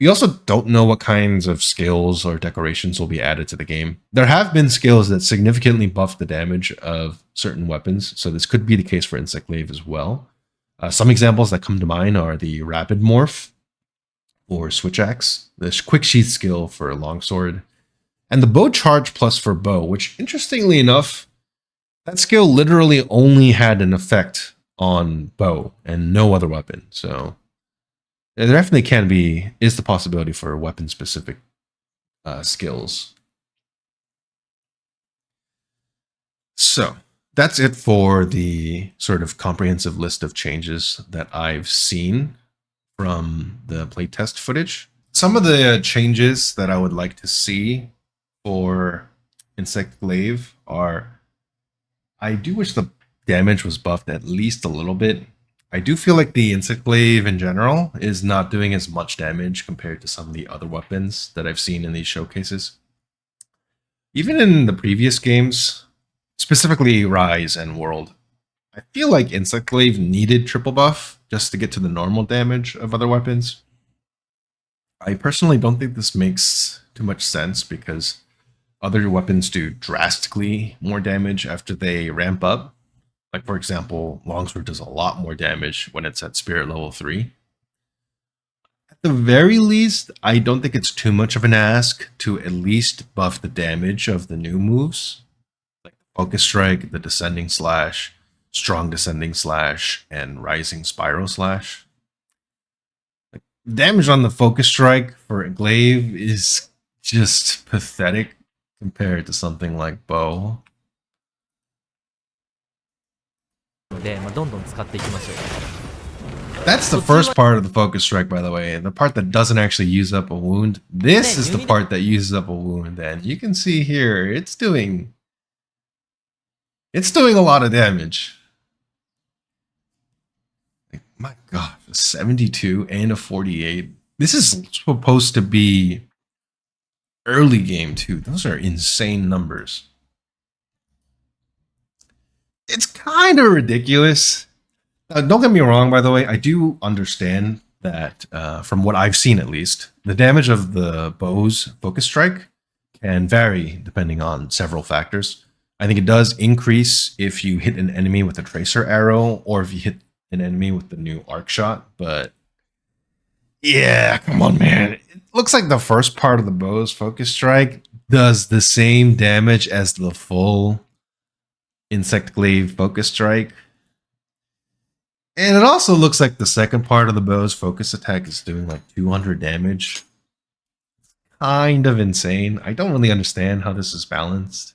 We also don't know what kinds of skills or decorations will be added to the game. There have been skills that significantly buff the damage of certain weapons, so this could be the case for Insect Glaive as well. Some examples that come to mind are the Rapid Morph for Switch Axe, the Quick Sheath skill for Longsword, and the Bow Charge Plus for Bow, which, interestingly enough, that skill literally only had an effect on Bow and no other weapon. So there definitely is the possibility for weapon-specific skills. So that's it for the sort of comprehensive list of changes that I've seen from the playtest footage. Some of the changes that I would like to see for Insect Glaive are, I do wish the damage was buffed at least a little bit. I do feel like the Insect Glaive in general is not doing as much damage compared to some of the other weapons that I've seen in these showcases. Even in the previous games, specifically Rise and World, I feel like Insect Glaive needed triple buff just to get to the normal damage of other weapons. I personally don't think this makes too much sense because other weapons do drastically more damage after they ramp up. Like, for example, Longsword does a lot more damage when it's at Spirit level 3. At the very least, I don't think it's too much of an ask to at least buff the damage of the new moves. Like Focus Strike, the Descending Slash, Strong Descending Slash, and Rising Spiral Slash. Like, damage on the Focus Strike for Glaive is just pathetic compared to something like Bow. That's the first part of the Focus Strike, by the way, the part that doesn't actually use up a wound. This is the part that uses up a wound, and you can see here, it's doing a lot of damage. Like, my god, a 72 and a 48. This is supposed to be early game too. Those are insane numbers. It's kind of ridiculous. Don't get me wrong, by the way, I do understand that, from what I've seen at least, the damage of the bow's Focus Strike can vary depending on several factors. I think it does increase if you hit an enemy with a Tracer Arrow or if you hit an enemy with the new Arc Shot, but yeah, come on, man. It looks like the first part of the bow's Focus Strike does the same damage as the full Insect Glaive Focus Strike. And it also looks like the second part of the bow's focus attack is doing like 200 damage. Kind of insane. I don't really understand how this is balanced.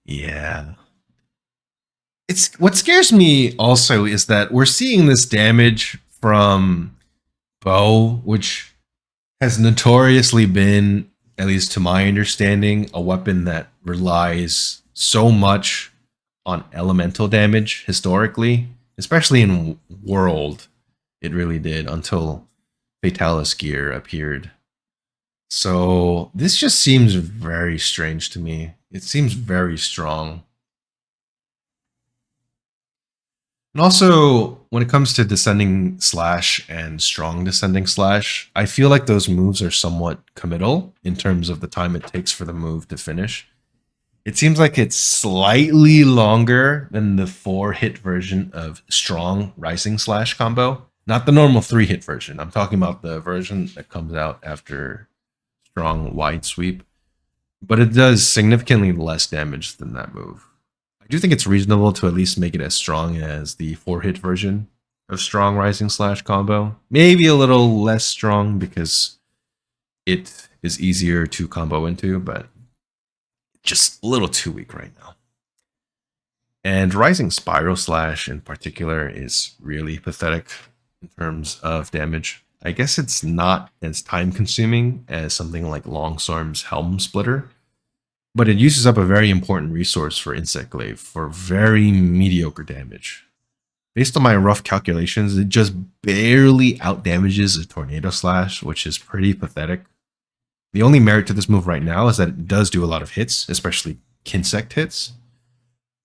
Yeah. What scares me also is that we're seeing this damage from Bow, which has notoriously been, at least to my understanding, a weapon that relies so much on elemental damage historically, especially in World. It really did until Fatalis gear appeared. So this just seems very strange to me. It seems very strong. And also, when it comes to Descending Slash and Strong Descending Slash, I feel like those moves are somewhat committal in terms of the time it takes for the move to finish. It seems like it's slightly longer than the 4-hit version of Strong Rising Slash combo. Not the normal 3-hit version. I'm talking about the version that comes out after Strong Wide Sweep. But it does significantly less damage than that move. I do think it's reasonable to at least make it as strong as the 4-hit version of Strong Rising Slash combo. Maybe a little less strong because it is easier to combo into, but just a little too weak right now. And Rising Spiral Slash in particular is really pathetic in terms of damage. I guess it's not as time consuming as something like Longsword's Helm Splitter, but it uses up a very important resource for Insect Glaive for very mediocre damage. Based on my rough calculations, it just barely outdamages a Tornado Slash, which is pretty pathetic. The only merit to this move right now is that it does do a lot of hits, especially Kinsect hits.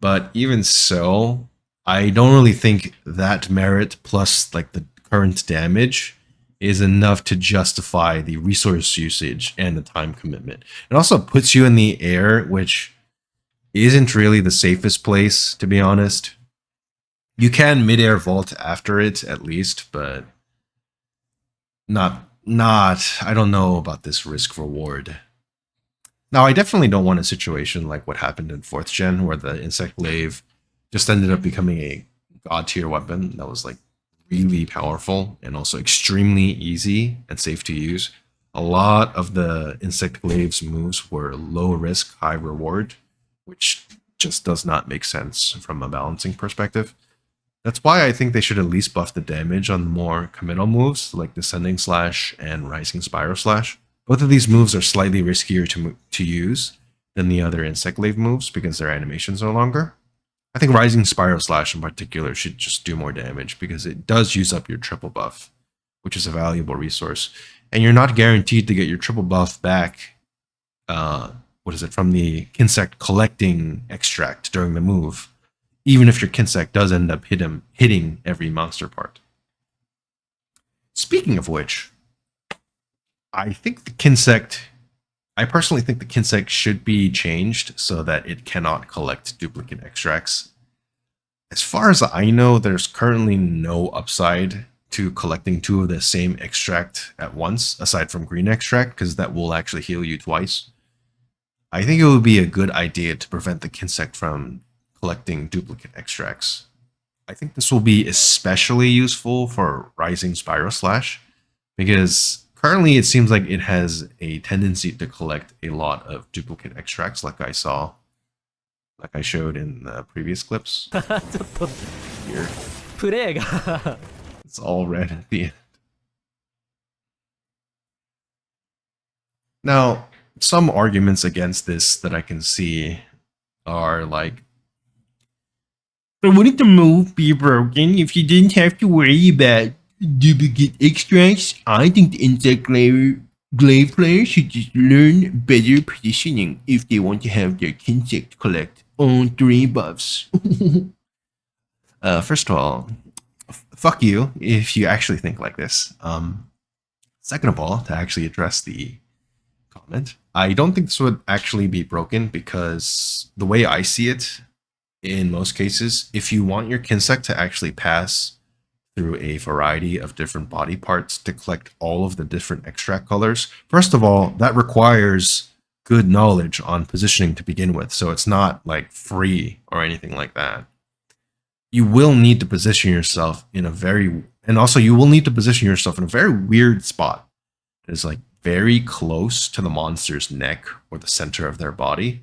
But even so, I don't really think that merit plus like the current damage is enough to justify the resource usage and the time commitment. It also puts you in the air, which isn't really the safest place, to be honest. You can mid-air vault after it, at least, but not, I don't know about this risk reward. Now, I definitely don't want a situation like what happened in 4th gen, where the Insect Glaive just ended up becoming a god tier weapon that was like really powerful and also extremely easy and safe to use. A lot of the Insect Glaive's moves were low risk, high reward, which just does not make sense from a balancing perspective. That's why I think they should at least buff the damage on the more committal moves like Descending Slash and Rising Spiral Slash. Both of these moves are slightly riskier to use than the other Insect Glaive moves because their animations are longer. I think Rising Spiral Slash in particular should just do more damage because it does use up your triple buff, which is a valuable resource. And you're not guaranteed to get your triple buff back, from the Kinsect collecting extract during the move, even if your Kinsect does end up hitting every monster part. Speaking of which, I personally think the Kinsect should be changed so that it cannot collect duplicate extracts. As far as I know, there's currently no upside to collecting 2 of the same extract at once, aside from green extract, because that will actually heal you twice. I think it would be a good idea to prevent the Kinsect from collecting duplicate extracts. I think this will be especially useful for Rising Spiral Slash, because currently it seems like it has a tendency to collect a lot of duplicate extracts, like I showed in the previous clips. Here. It's all red at the end. Now, some arguments against this that I can see are like, but wouldn't the move be broken if you didn't have to worry about duplicate extracts? I think the Insect Glaive players should just learn better positioning if they want to have their Kinsect collect all 3 buffs. First of all, fuck you if you actually think like this. Second of all, to actually address the comment, I don't think this would actually be broken, because the way I see it, in most cases, if you want your Kinsect to actually pass through a variety of different body parts to collect all of the different extract colors, first of all, that requires good knowledge on positioning to begin with, so it's not like free or anything like that. You will need to position yourself in a very weird spot. It's like very close to the monster's neck or the center of their body.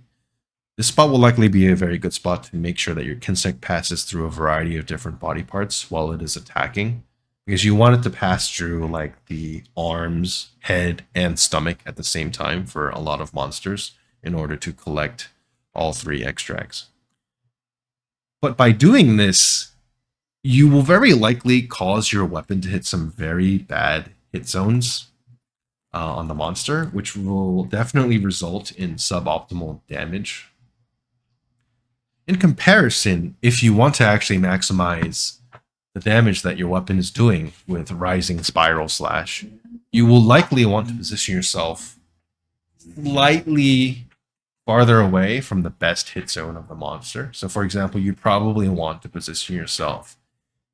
This spot will likely be a very good spot to make sure that your Kinsect passes through a variety of different body parts while it is attacking, because you want it to pass through like the arms, head, and stomach at the same time for a lot of monsters in order to collect all 3 extracts. But by doing this, you will very likely cause your weapon to hit some very bad hit zones on the monster, which will definitely result in suboptimal damage. In comparison, if you want to actually maximize the damage that your weapon is doing with Rising Spiral Slash, you will likely want to position yourself slightly farther away from the best hit zone of the monster. So for example, you'd probably want to position yourself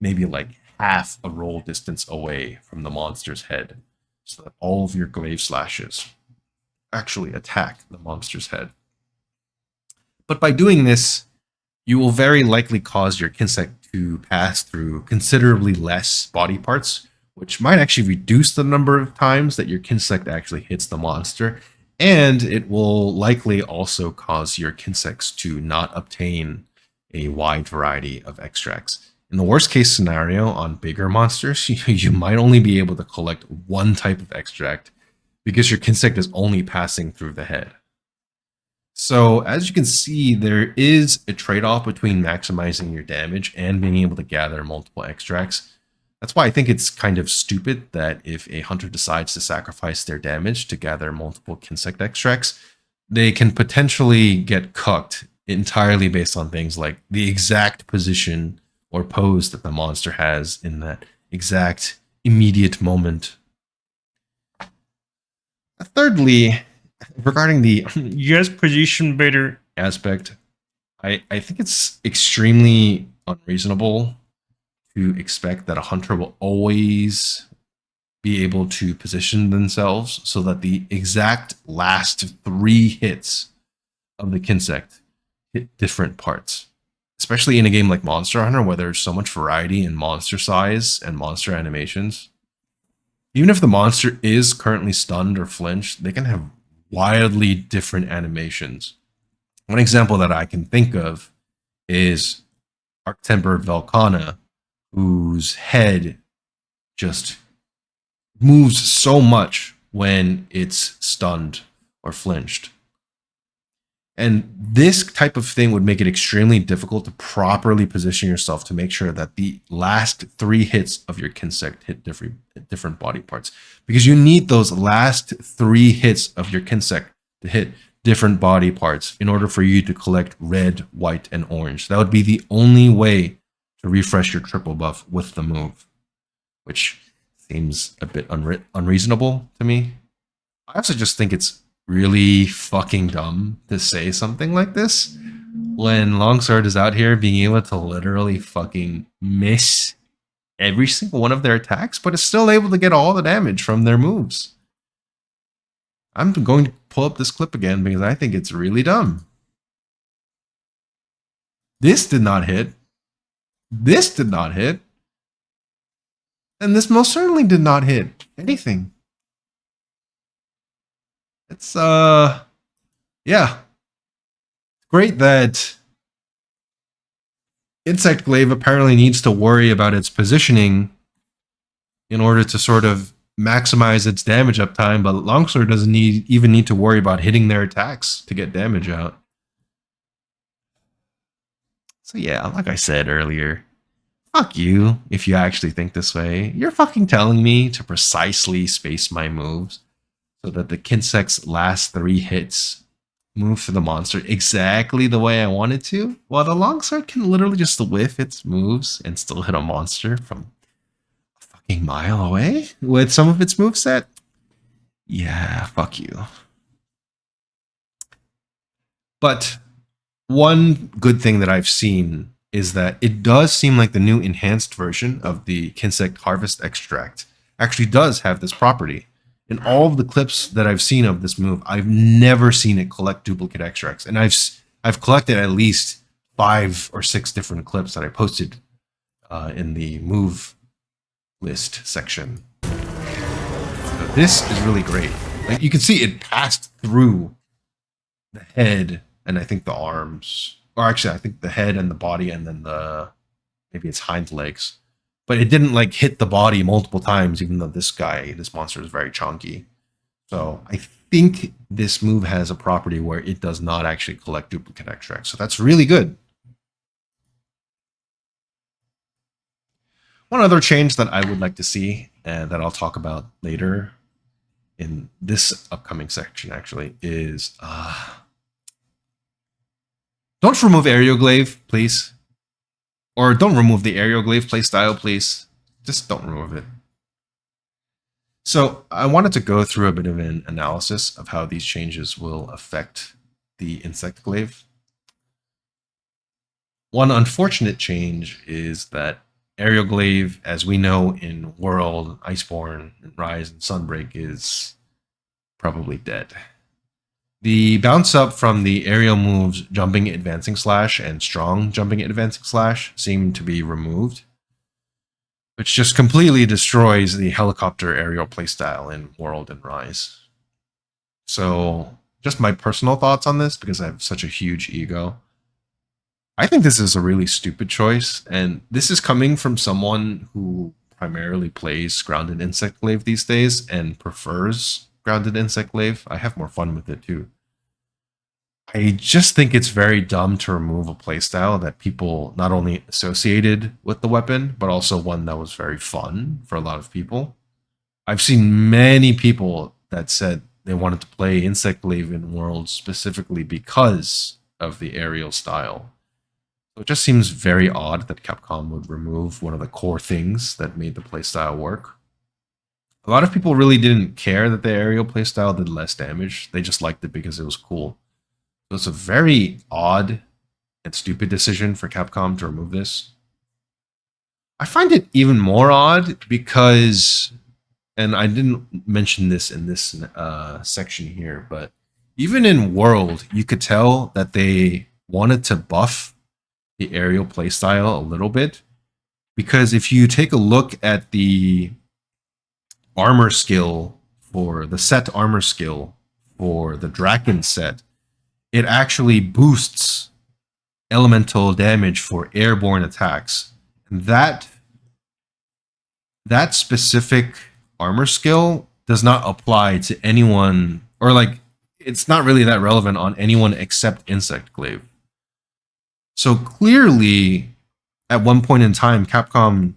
maybe like half a roll distance away from the monster's head, so that all of your glaive slashes actually attack the monster's head. But by doing this, you will very likely cause your Kinsect to pass through considerably less body parts, which might actually reduce the number of times that your Kinsect actually hits the monster, and it will likely also cause your Kinsects to not obtain a wide variety of extracts. In the worst case scenario, on bigger monsters, you might only be able to collect 1 type of extract because your Kinsect is only passing through the head. So as you can see, there is a trade-off between maximizing your damage and being able to gather multiple extracts. That's why I think it's kind of stupid that if a hunter decides to sacrifice their damage to gather multiple Kinsect extracts, they can potentially get cucked entirely based on things like the exact position or pose that the monster has in that exact immediate moment. Thirdly, regarding the yes, position better aspect, I think it's extremely unreasonable to expect that a hunter will always be able to position themselves so that the exact last 3 hits of the Kinsect hit different parts. Especially in a game like Monster Hunter, where there's so much variety in monster size and monster animations. Even if the monster is currently stunned or flinched, they can have wildly different animations. One example that I can think of is Arc-Tempered Velkhana, whose head just moves so much when it's stunned or flinched. And this type of thing would make it extremely difficult to properly position yourself to make sure that the last 3 hits of your Kinsect hit different body parts. Because you need those last 3 hits of your Kinsect to hit different body parts in order for you to collect red, white, and orange. That would be the only way to refresh your triple buff with the move, which seems a bit unreasonable to me. I also just think it's really fucking dumb to say something like this when Longsword is out here being able to literally fucking miss every single one of their attacks, but is still able to get all the damage from their moves. I'm going to pull up this clip again because I think it's really dumb. This did not hit. This did not hit. And this most certainly did not hit anything. It's, yeah. Great that Kinsect Glaive apparently needs to worry about its positioning in order to sort of maximize its damage uptime, but Longsword doesn't even need to worry about hitting their attacks to get damage out. So yeah, like I said earlier, fuck you if you actually think this way. You're fucking telling me to precisely space my moves so that the Kinsect's last 3 hits move for the monster exactly the way I want it to, while the Longsword can literally just whiff its moves and still hit a monster from a fucking mile away with some of its moveset. Yeah, fuck you. But one good thing that I've seen is that it does seem like the new enhanced version of the Kinsect Harvest Extract actually does have this property. In all of the clips that I've seen of this move, I've never seen it collect duplicate extracts, and I've collected at least 5 or 6 different clips that I posted in the move list section. So this is really great. Like you can see, it passed through the head and I think the arms, or actually I think the head and the body, and then maybe its hind legs. But it didn't like hit the body multiple times, even though this monster is very chunky. So I think this move has a property where it does not actually collect duplicate extracts. So that's really good. One other change that I would like to see, and that I'll talk about later in this upcoming section actually, is don't remove Aerial Glaive, please. Or don't remove the Aerial Glaive playstyle, please. Just don't remove it. So I wanted to go through a bit of an analysis of how these changes will affect the Insect Glaive. One unfortunate change is that Aerial Glaive, as we know in World, Iceborne, and Rise, and Sunbreak, is probably dead. The bounce up from the aerial moves Jumping Advancing Slash and Strong Jumping Advancing Slash seem to be removed, which just completely destroys the helicopter aerial playstyle in World and Rise. So just my personal thoughts on this, because I have such a huge ego. I think this is a really stupid choice, and this is coming from someone who primarily plays Grounded Insect Glaive these days and prefers Grounded Insect Glaive. I have more fun with it too. I just think it's very dumb to remove a playstyle that people not only associated with the weapon, but also one that was very fun for a lot of people. I've seen many people that said they wanted to play Insect Glaive in Worlds specifically because of the aerial style. So it just seems very odd that Capcom would remove one of the core things that made the playstyle work. A lot of people really didn't care that the aerial playstyle did less damage. They just liked it because it was cool. So it's a very odd and stupid decision for Capcom to remove this. I find it even more odd because, and I didn't mention this in this section here, but even in World, you could tell that they wanted to buff the aerial playstyle a little bit. Because if you take a look at the armor skill for the set armor skill for the Draken set, it actually boosts elemental damage for airborne attacks. And that specific armor skill does not apply to anyone, or like, it's not really that relevant on anyone except Insect Glaive. So clearly, at one point in time, Capcom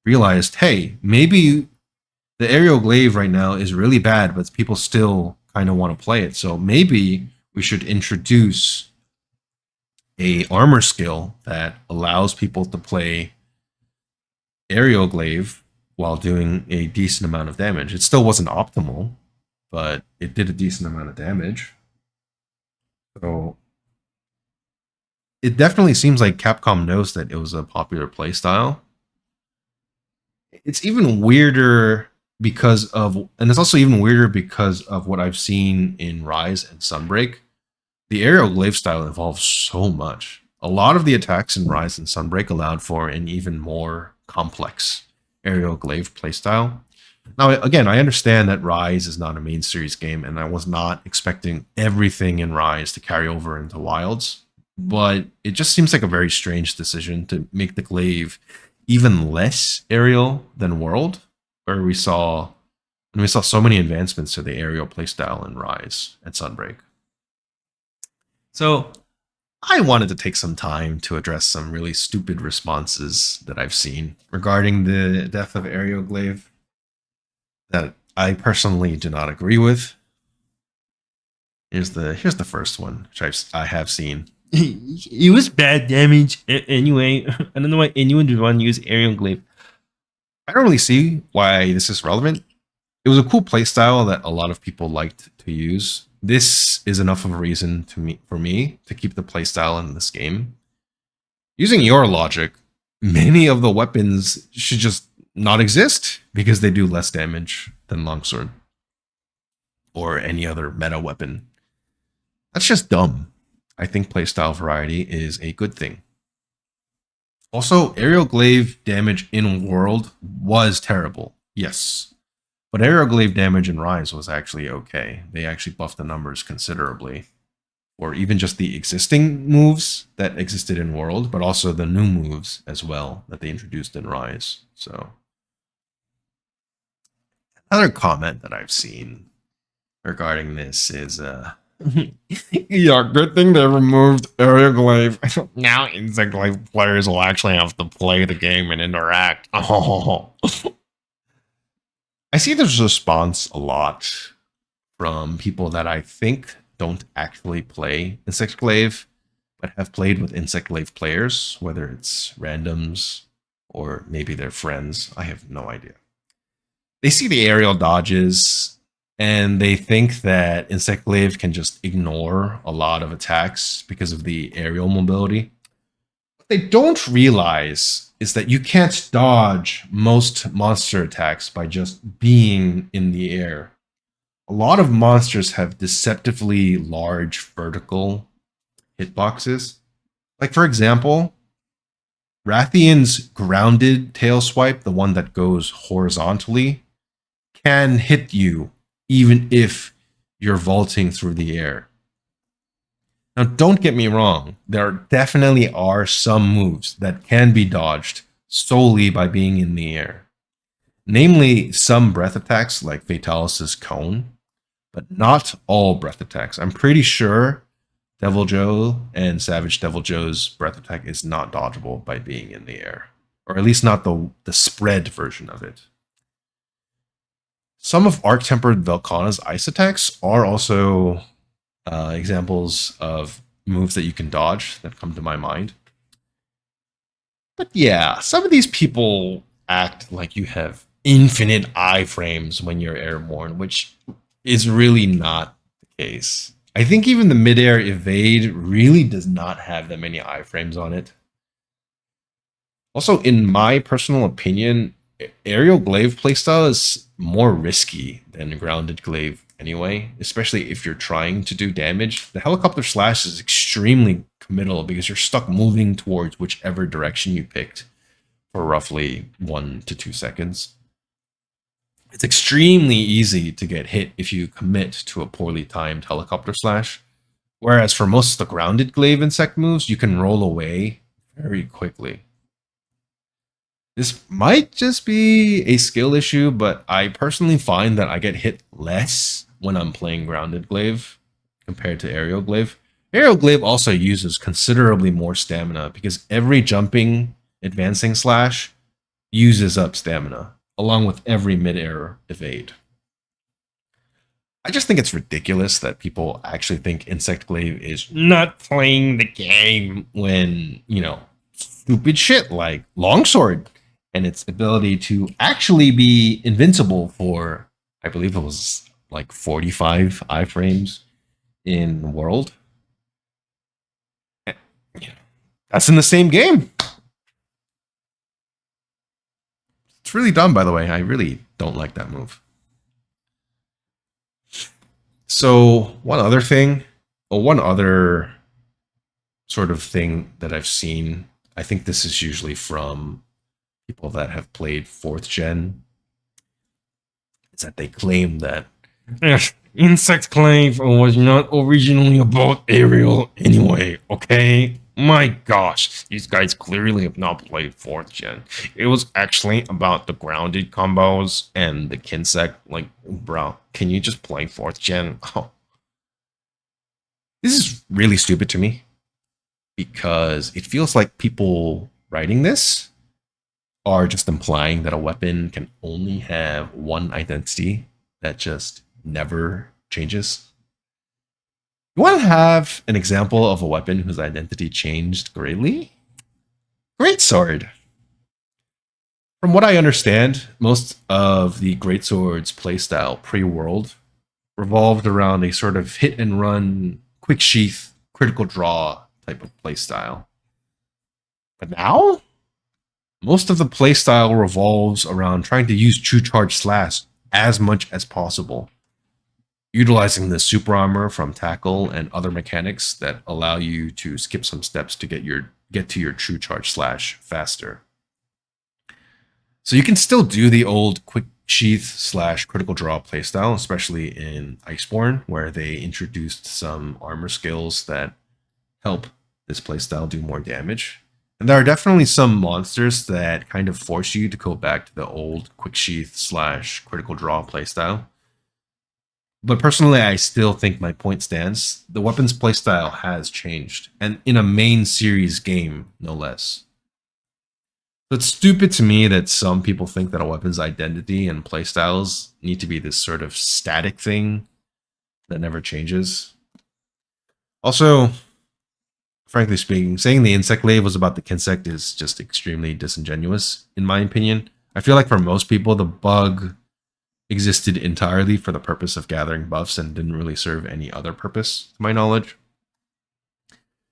realized, hey, maybe the aerial glaive right now is really bad, but people still kind of want to play it. So maybe we should introduce a armor skill that allows people to play aerial glaive while doing a decent amount of damage. It still wasn't optimal, but it did a decent amount of damage. So it definitely seems like Capcom knows that it was a popular playstyle. It's even weirder because of, and it's also even weirder because of what I've seen in Rise and Sunbreak. The aerial glaive style involves so much. A lot of the attacks in Rise and Sunbreak allowed for an even more complex aerial glaive playstyle. Now, again, I understand that Rise is not a main series game, and I was not expecting everything in Rise to carry over into Wilds, but it just seems like a very strange decision to make the glaive even less aerial than World, where we saw so many advancements to the aerial playstyle in Rise and Sunbreak. So I wanted to take some time to address some really stupid responses that I've seen regarding the death of aerial glaive that I personally do not agree with. Here's the first one, which I have seen. It was bad damage anyway. I don't know why anyone would want to use aerial glaive. I don't really see why this is relevant. It was a cool playstyle that a lot of people liked to use. This is enough of a reason for me to keep the playstyle in this game. Using your logic, many of the weapons should just not exist because they do less damage than longsword or any other meta weapon. That's just dumb. I think playstyle variety is a good thing. Also, aerial glaive damage in World was terrible. Yes. But aerial glaive damage in Rise was actually okay. They actually buffed the numbers considerably. Or even just the existing moves that existed in World, but also the new moves as well that they introduced in Rise. So, another comment that I've seen regarding this is, yeah, good thing they removed aerial glaive. Now insect glaive players will actually have to play the game and interact. Oh. I see this response a lot from people that I think don't actually play insect glaive, but have played with insect glaive players, whether it's randoms or maybe their friends. I have no idea. They see the aerial dodges and they think that insect glaive can just ignore a lot of attacks because of the aerial mobility. What they don't realize is that you can't dodge most monster attacks by just being in the air. A lot of monsters have deceptively large vertical hitboxes. Like, for example, Rathian's grounded tail swipe, the one that goes horizontally, can hit you even if you're vaulting through the air. Now, don't get me wrong. There definitely are some moves that can be dodged solely by being in the air. Namely, some breath attacks like Fatalis' Cone, but not all breath attacks. I'm pretty sure Devil Joe and Savage Devil Joe's breath attack is not dodgeable by being in the air, or at least not the spread version of it. Some of Arc-Tempered Velkhana's ice attacks are also examples of moves that you can dodge that come to my mind. But yeah, some of these people act like you have infinite iframes when you're airborne, which is really not the case. I think even the midair evade really does not have that many iframes on it. Also, in my personal opinion, aerial glaive playstyle is more risky than grounded glaive anyway, especially if you're trying to do damage. The helicopter slash is extremely committal because you're stuck moving towards whichever direction you picked for roughly 1 to 2 seconds. It's extremely easy to get hit if you commit to a poorly timed helicopter slash, whereas for most of the grounded glaive insect moves, you can roll away very quickly. This might just be a skill issue, but I personally find that I get hit less when I'm playing grounded glaive compared to aerial glaive. Aerial glaive also uses considerably more stamina because every jumping, advancing slash uses up stamina, along with every mid-air evade. I just think it's ridiculous that people actually think Insect Glaive is not playing the game when, stupid shit like Longsword and its ability to actually be invincible for, I believe it was like 45 iframes in World. That's in the same game. It's It's really dumb, by the way. I really don't like that move. So one other sort of thing that I've seen, I think this is usually from people that have played 4th gen, is that they claim that Insect Glaive was not originally about aerial anyway, okay? My gosh, these guys clearly have not played 4th gen. It was actually about the grounded combos and the Kinsect. Like, bro, can you just play 4th gen? Oh. This is really stupid to me because it feels like people writing this are just implying that a weapon can only have one identity that just never changes. You want to have an example of a weapon whose identity changed greatly? Greatsword. From what I understand, most of the Greatsword's playstyle pre-world revolved around a sort of hit and run, quick sheath, critical draw type of playstyle. But now, most of the playstyle revolves around trying to use True Charge Slash as much as possible, utilizing the super armor from tackle and other mechanics that allow you to skip some steps to get to your True Charge Slash faster. So you can still do the old quick sheath / critical draw playstyle, especially in Iceborne, where they introduced some armor skills that help this playstyle do more damage. And there are definitely some monsters that kind of force you to go back to the old quick sheath / critical draw playstyle. But personally, I still think my point stands. The weapons playstyle has changed, and in a main series game, no less. So it's stupid to me that some people think that a weapon's identity and playstyles need to be this sort of static thing that never changes. Also, frankly speaking, saying the Insect Glaive was about the Kinsect is just extremely disingenuous, in my opinion. I feel like for most people, the bug existed entirely for the purpose of gathering buffs and didn't really serve any other purpose, to my knowledge.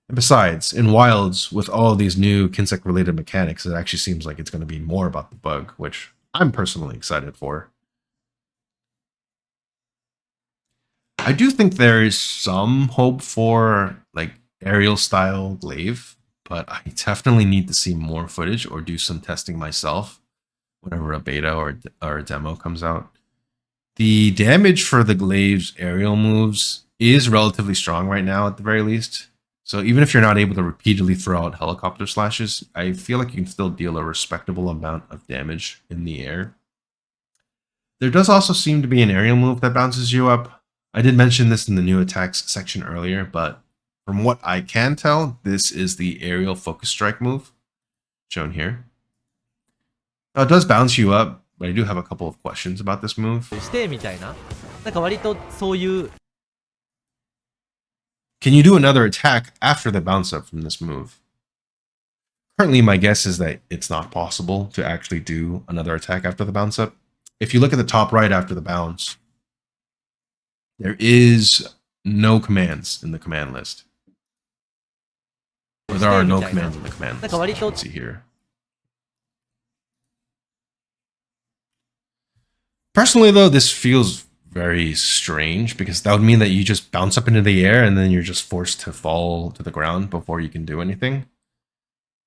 And besides, in Wilds, with all of these new Kinsect-related mechanics, it actually seems like it's going to be more about the bug, which I'm personally excited for. I do think there is some hope for, like, aerial-style Glaive, but I definitely need to see more footage or do some testing myself whenever a beta or a demo comes out. The damage for the Glaive's aerial moves is relatively strong right now, at the very least. So even if you're not able to repeatedly throw out helicopter slashes, I feel like you can still deal a respectable amount of damage in the air. There does also seem to be an aerial move that bounces you up. I did mention this in the new attacks section earlier, but from what I can tell, this is the aerial focus strike move, shown here. Now, it does bounce you up, but I do have a couple of questions about this move. Can you do another attack after the bounce up from this move? Currently, my guess is that it's not possible to actually do another attack after the bounce up. If you look at the top right after the bounce, there is no commands in the command list. Or there are no commands in the command list, as you can see here. Personally, though, this feels very strange because that would mean that you just bounce up into the air and then you're just forced to fall to the ground before you can do anything.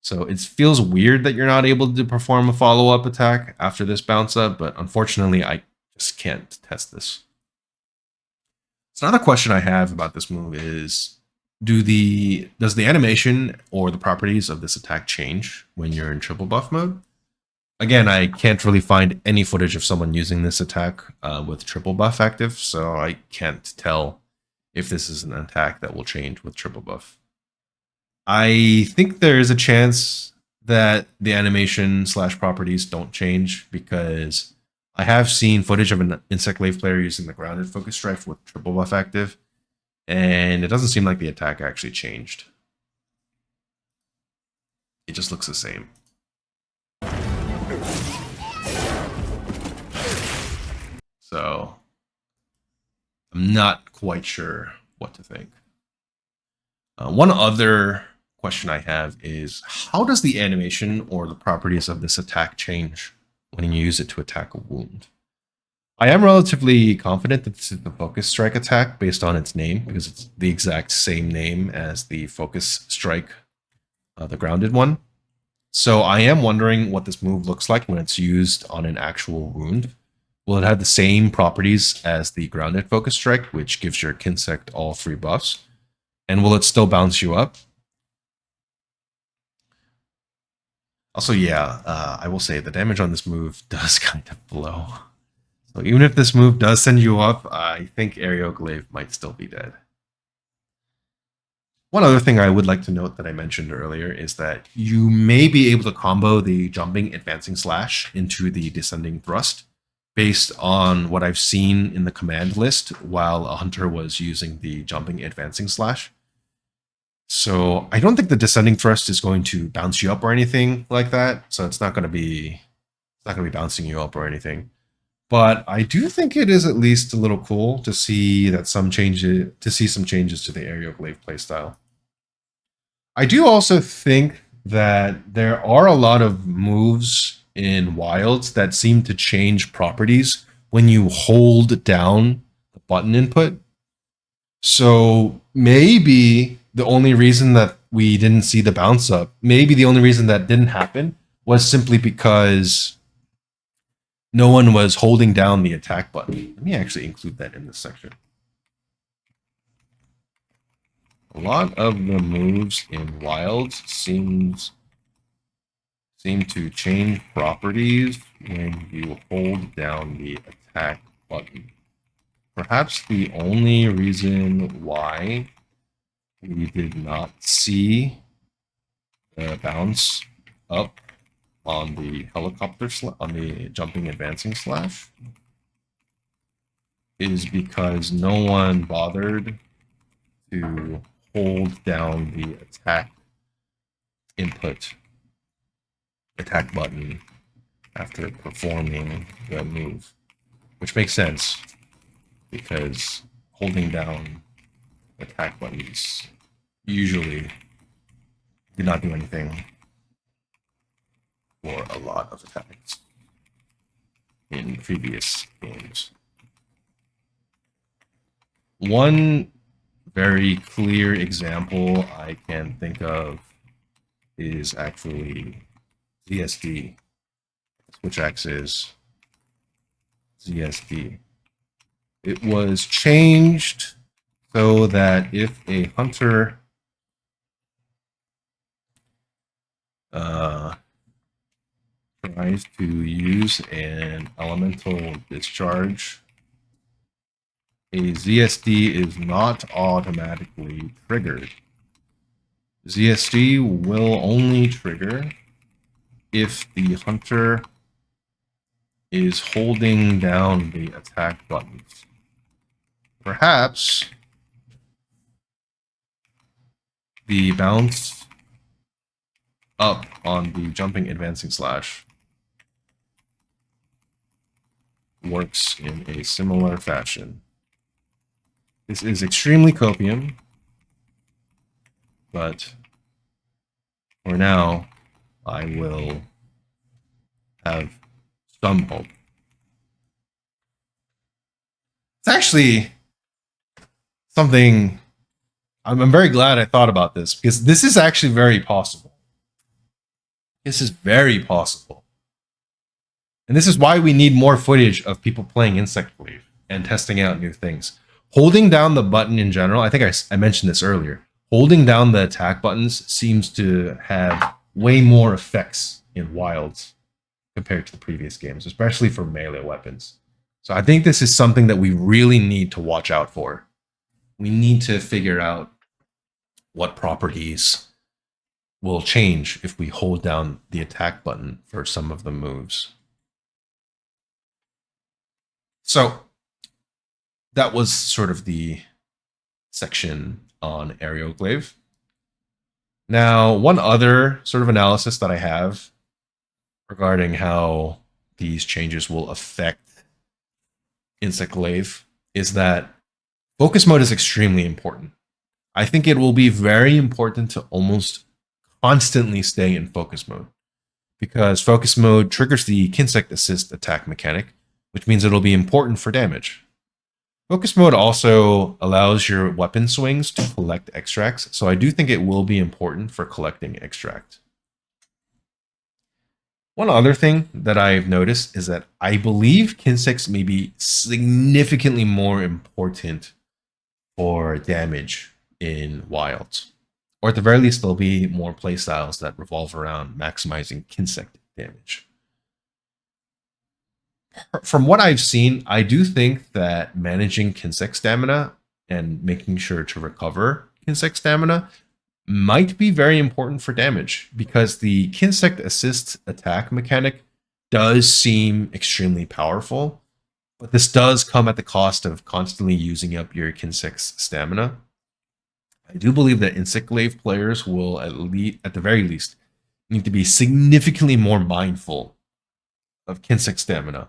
So it feels weird that you're not able to perform a follow-up attack after this bounce up, but unfortunately, I just can't test this. So another question I have about this move is, does the animation or the properties of this attack change when you're in triple buff mode? Again, I can't really find any footage of someone using this attack with triple buff active, so I can't tell if this is an attack that will change with triple buff. I think there is a chance that the animation / properties don't change because I have seen footage of an Insect Glaive player using the grounded focus strike with triple buff active, and it doesn't seem like the attack actually changed. It just looks the same. So I'm not quite sure what to think. One other question I have is, how does the animation or the properties of this attack change when you use it to attack a wound. I am relatively confident that this is the focus strike attack based on its name, because it's the exact same name as the focus strike, the grounded one. So I am wondering what this move looks like when it's used on an actual wound. Will it have the same properties as the grounded focus strike, which gives your Kinsect all 3 buffs? And will it still bounce you up? Also, yeah, I will say the damage on this move does kind of blow. So even if this move does send you up, I think Aerial Glaive might still be dead. One other thing I would like to note that I mentioned earlier is that you may be able to combo the jumping advancing slash into the descending thrust based on what I've seen in the command list while a hunter was using the jumping advancing slash. So I don't think the descending thrust is going to bounce you up or anything like that. So it's not going to be bouncing you up or anything. But I do think it is at least a little cool to see that some changes to the Aerial Glaive playstyle. I do also think that there are a lot of moves in Wilds that seem to change properties when you hold down the button input. So maybe the only reason that we didn't see the bounce up, maybe the only reason that didn't happen was simply because no one was holding down the attack button. Let me actually include that in this section. A lot of the moves in Wilds seem to change properties when you hold down the attack button. Perhaps the only reason why we did not see the bounce up on the on the jumping advancing slash is because no one bothered to hold down the attack button after performing the move, which makes sense because holding down attack buttons usually did not do anything for a lot of attacks in previous games. One very clear example I can think of is actually ZSD, Switch Axe's ZSD. It was changed so that if a hunter tries to use an elemental discharge, a ZSD is not automatically triggered. ZSD will only trigger if the hunter is holding down the attack buttons. Perhaps the bounce up on the jumping advancing slash works in a similar fashion. This is extremely copium, but for now, I will have some hope. It's actually something I'm very glad I thought about this, because this is actually very possible. This is very possible. And this is why we need more footage of people playing Insect Glaive and testing out new things. Holding down the button in general, I think I mentioned this earlier, holding down the attack buttons seems to have way more effects in Wilds compared to the previous games, especially for melee weapons. So I think this is something that we really need to watch out for. We need to figure out what properties will change if we hold down the attack button for some of the moves. So that was sort of the section on Aerial Glaive. Now, one other sort of analysis that I have regarding how these changes will affect Insect Glaive is that focus mode is extremely important. I think it will be very important to almost constantly stay in focus mode, because focus mode triggers the Kinsect assist attack mechanic, which means it'll be important for damage. Focus mode also allows your weapon swings to collect extracts, so I do think it will be important for collecting extract. One other thing that I've noticed is that I believe Kinsects may be significantly more important for damage in Wilds. Or at the very least, there'll be more playstyles that revolve around maximizing Kinsect damage. From what I've seen, I do think that managing Kinsect stamina and making sure to recover Kinsect stamina might be very important for damage, because the Kinsect assist attack mechanic does seem extremely powerful, but this does come at the cost of constantly using up your Kinsect's stamina. I do believe that Insect Glaive players will at the very least need to be significantly more mindful of Kinsect stamina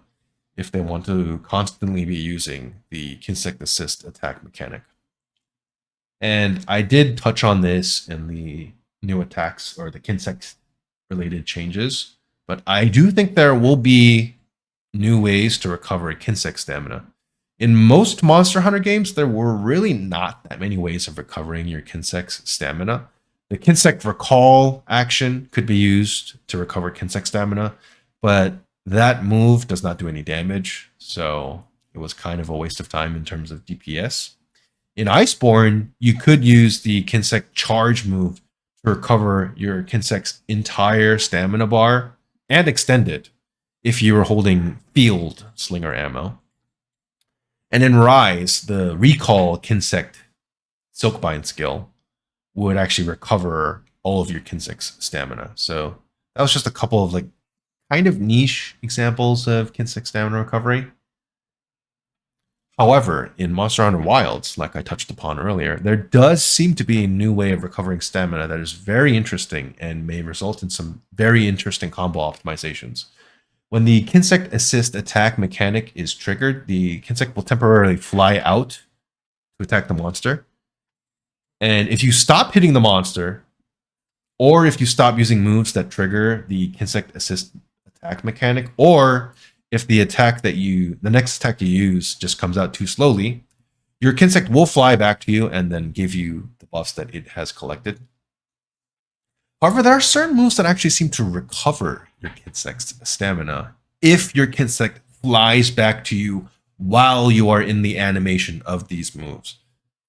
if they want to constantly be using the Kinsect assist attack mechanic. And I did touch on this in the new attacks or the Kinsect related changes, but I do think there will be new ways to recover Kinsect stamina. In most Monster Hunter games, there were really not that many ways of recovering your Kinsect's stamina. The Kinsect Recall action could be used to recover Kinsect stamina, but that move does not do any damage, so it was kind of a waste of time in terms of DPS. In Iceborne, you could use the Kinsect Charge move to recover your Kinsect's entire stamina bar and extend it if you were holding field slinger ammo. And in Rise, the Recall Kinsect Silkbind skill would actually recover all of your Kinsect's stamina. So that was just a couple of like kind of niche examples of Kinsect stamina recovery. However, in Monster Hunter Wilds, like I touched upon earlier, there does seem to be a new way of recovering stamina that is very interesting and may result in some very interesting combo optimizations. When the Kinsect assist attack mechanic is triggered, the Kinsect will temporarily fly out to attack the monster. And if you stop hitting the monster, or if you stop using moves that trigger the Kinsect assist attack mechanic, or if the next attack you use just comes out too slowly, your Kinsect will fly back to you and then give you the buffs that it has collected. However, there are certain moves that actually seem to recover your Kinsect's stamina if your Kinsect flies back to you while you are in the animation of these moves.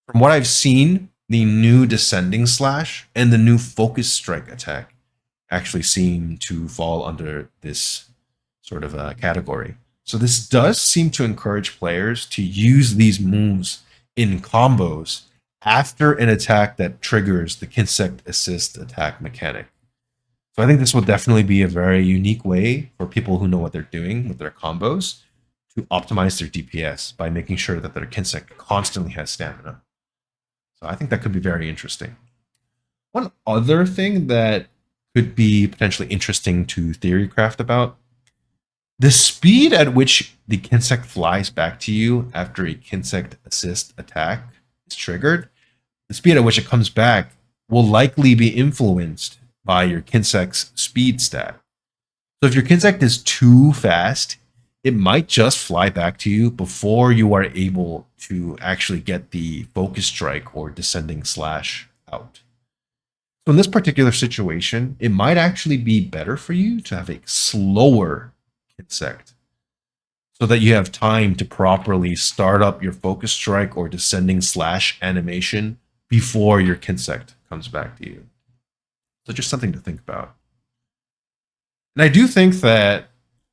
From what I've seen, the new Descending Slash and the new Focus Strike attack actually seem to fall under this sort of category. So this does seem to encourage players to use these moves in combos after an attack that triggers the Kinsect assist attack mechanic. So I think this will definitely be a very unique way for people who know what they're doing with their combos to optimize their DPS by making sure that their Kinsect constantly has stamina. So I think that could be very interesting. One other thing that could be potentially interesting to theorycraft about: the speed at which the Kinsect flies back to you after a Kinsect assist attack is triggered, the speed at which it comes back will likely be influenced by your Kinsect's speed stat. So if your Kinsect is too fast, it might just fly back to you before you are able to actually get the Focus Strike or Descending Slash out. So in this particular situation, it might actually be better for you to have a slower Kinsect so that you have time to properly start up your Focus Strike or Descending Slash animation before your Kinsect comes back to you. So just something to think about. And I do think that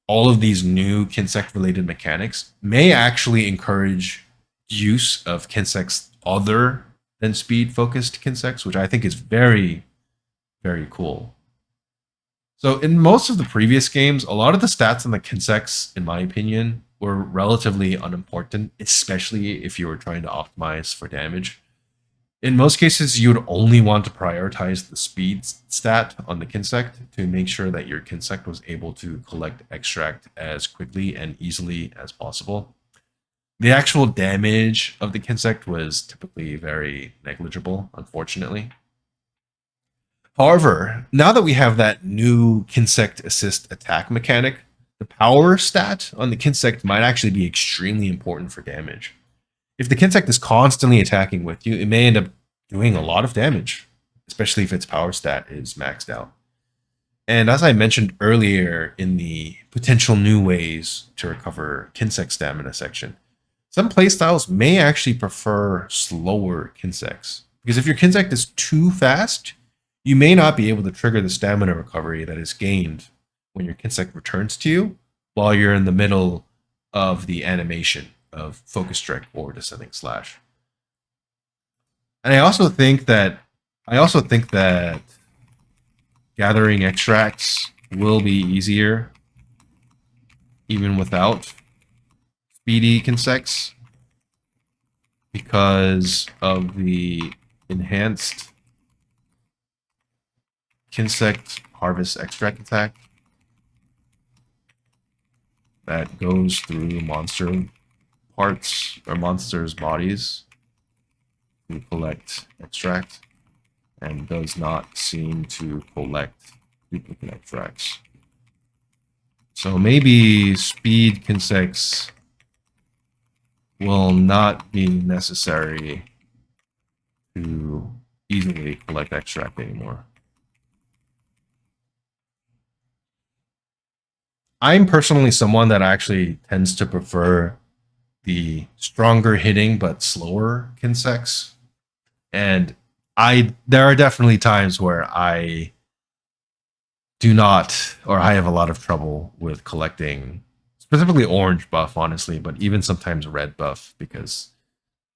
all of these new Kinsect related mechanics may actually encourage use of Kinsects other than speed focused Kinsects, which I think is very, very cool. So in most of the previous games, a lot of the stats on the Kinsects, in my opinion, were relatively unimportant, especially if you were trying to optimize for damage. In most cases, you would only want to prioritize the speed stat on the Kinsect to make sure that your Kinsect was able to collect extract as quickly and easily as possible. The actual damage of the Kinsect was typically very negligible, unfortunately. However, now that we have that new Kinsect assist attack mechanic, the power stat on the Kinsect might actually be extremely important for damage. If the Kinsect is constantly attacking with you, it may end up doing a lot of damage, especially if its power stat is maxed out. And as I mentioned earlier in the potential new ways to recover Kinsect stamina section, some playstyles may actually prefer slower Kinsects. Because if your Kinsect is too fast, you may not be able to trigger the stamina recovery that is gained when your Kinsect returns to you while you're in the middle of the animation of Focus Strike or Descending Slash. And I also think that gathering extracts will be easier even without speedy Kinsects because of the enhanced Kinsect Harvest Extract attack that goes through monster parts or monsters' bodies to collect extract and does not seem to collect duplicate extracts. So maybe speed Kinsects will not be necessary to easily collect extract anymore. I'm personally someone that actually tends to prefer the stronger hitting but slower Kinsects. And there are definitely times where I do not, or I have a lot of trouble with collecting specifically orange buff, honestly, but even sometimes red buff because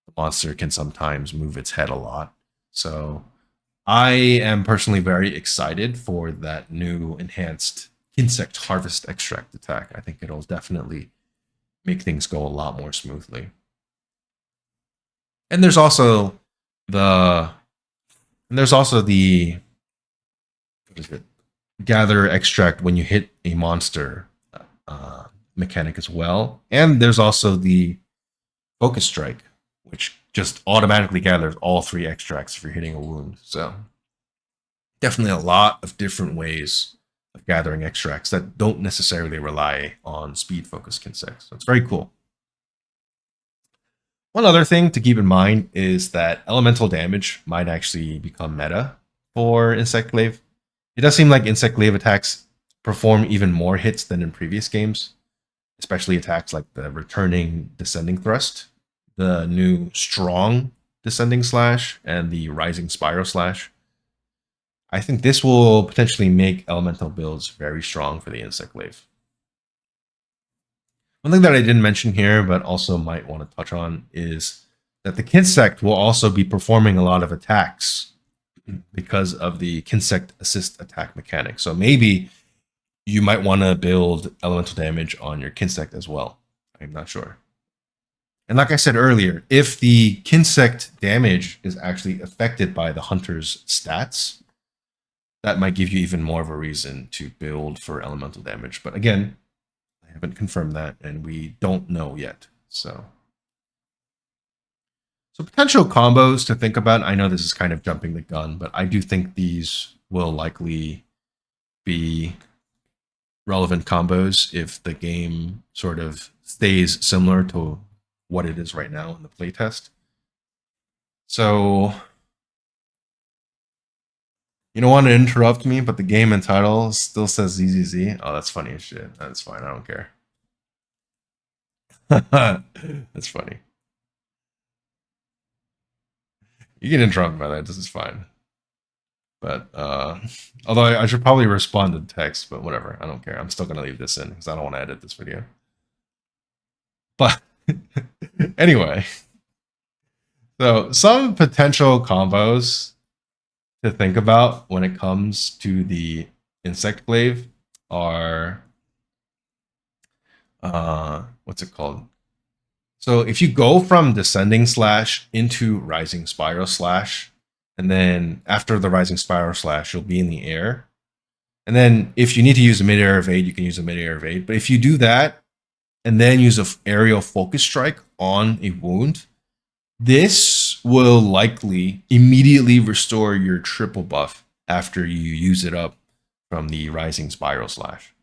the monster can sometimes move its head a lot. So I am personally very excited for that new enhanced Kinsect Harvest Extract attack. I think it'll definitely make things go a lot more smoothly. And there's also the what is it? Gather extract when you hit a monster mechanic as well. And there's also the Focus Strike, which just automatically gathers all 3 extracts if you're hitting a wound. So definitely a lot of different ways of gathering extracts that don't necessarily rely on speed focused Kinsects. So it's very cool. One other thing to keep in mind is that elemental damage might actually become meta for Insect Glaive. It does seem like Insect Glaive attacks perform even more hits than in previous games, especially attacks like the returning Descending Thrust, the new Strong Descending Slash, and the Rising Spiral Slash. I think this will potentially make elemental builds very strong for the Insect Glaive. One thing that I didn't mention here, but also might want to touch on, is that the Kinsect will also be performing a lot of attacks because of the Kinsect assist attack mechanic. So maybe you might want to build elemental damage on your Kinsect as well. I'm not sure. And like I said earlier, if the Kinsect damage is actually affected by the hunter's stats, that might give you even more of a reason to build for elemental damage. But again, I haven't confirmed that, and we don't know yet. So potential combos to think about. I know this is kind of jumping the gun, but I do think these will likely be relevant combos if the game sort of stays similar to what it is right now in the playtest. So you don't want to interrupt me, but the game and title still says ZZZ. Oh, that's funny as shit. That's fine. I don't care. That's funny. You can interrupt me by that. This is fine. But although I should probably respond to text, but whatever. I don't care. I'm still going to leave this in because I don't want to edit this video. But anyway, so some potential combos to think about when it comes to the Insect Glaive are what's it called? So if you go from Descending Slash into Rising Spiral Slash, and then after the Rising Spiral Slash, you'll be in the air. And then if you need to use a mid-air evade, you can use a mid-air evade. But if you do that, and then use an aerial Focus Strike on a wound, this will likely immediately restore your triple buff after you use it up from the Rising Spiral Slash.